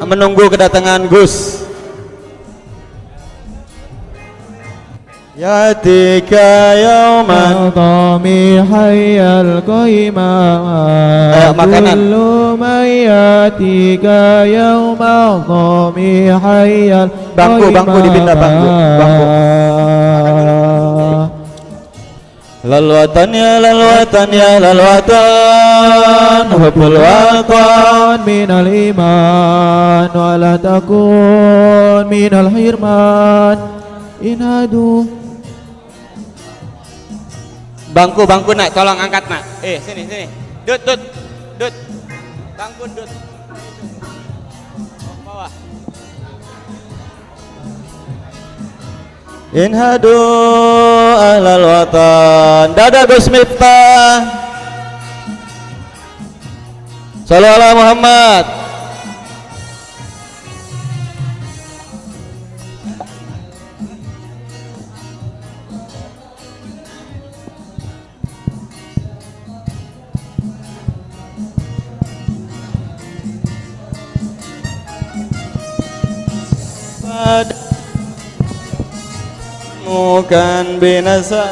menunggu kedatangan Gus. Yatika yauman Tami hayyal qaimah makanan. Kullu man yatika yauman Tami hayyal Bangku dipindah bangku. Lal watan ya lal watan ya lal watan hubbul watan minal iman wala takun minal hirman inadu. Bangku nak, tolong angkat nak. Sini. Dut. Bangku dut. Bawah. Inhadu ahlal watan. Dada Gus Miftah. Sallu ala Muhammad. Bukan binasa.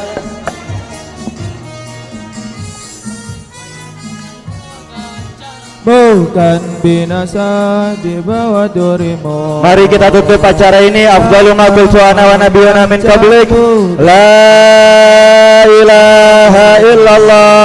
Bukan binasa di bawah durimu. Mari kita tutup acara ini. Afdhalu ma qultu ana wa nabiyyuna min qablik. La ilaha illallah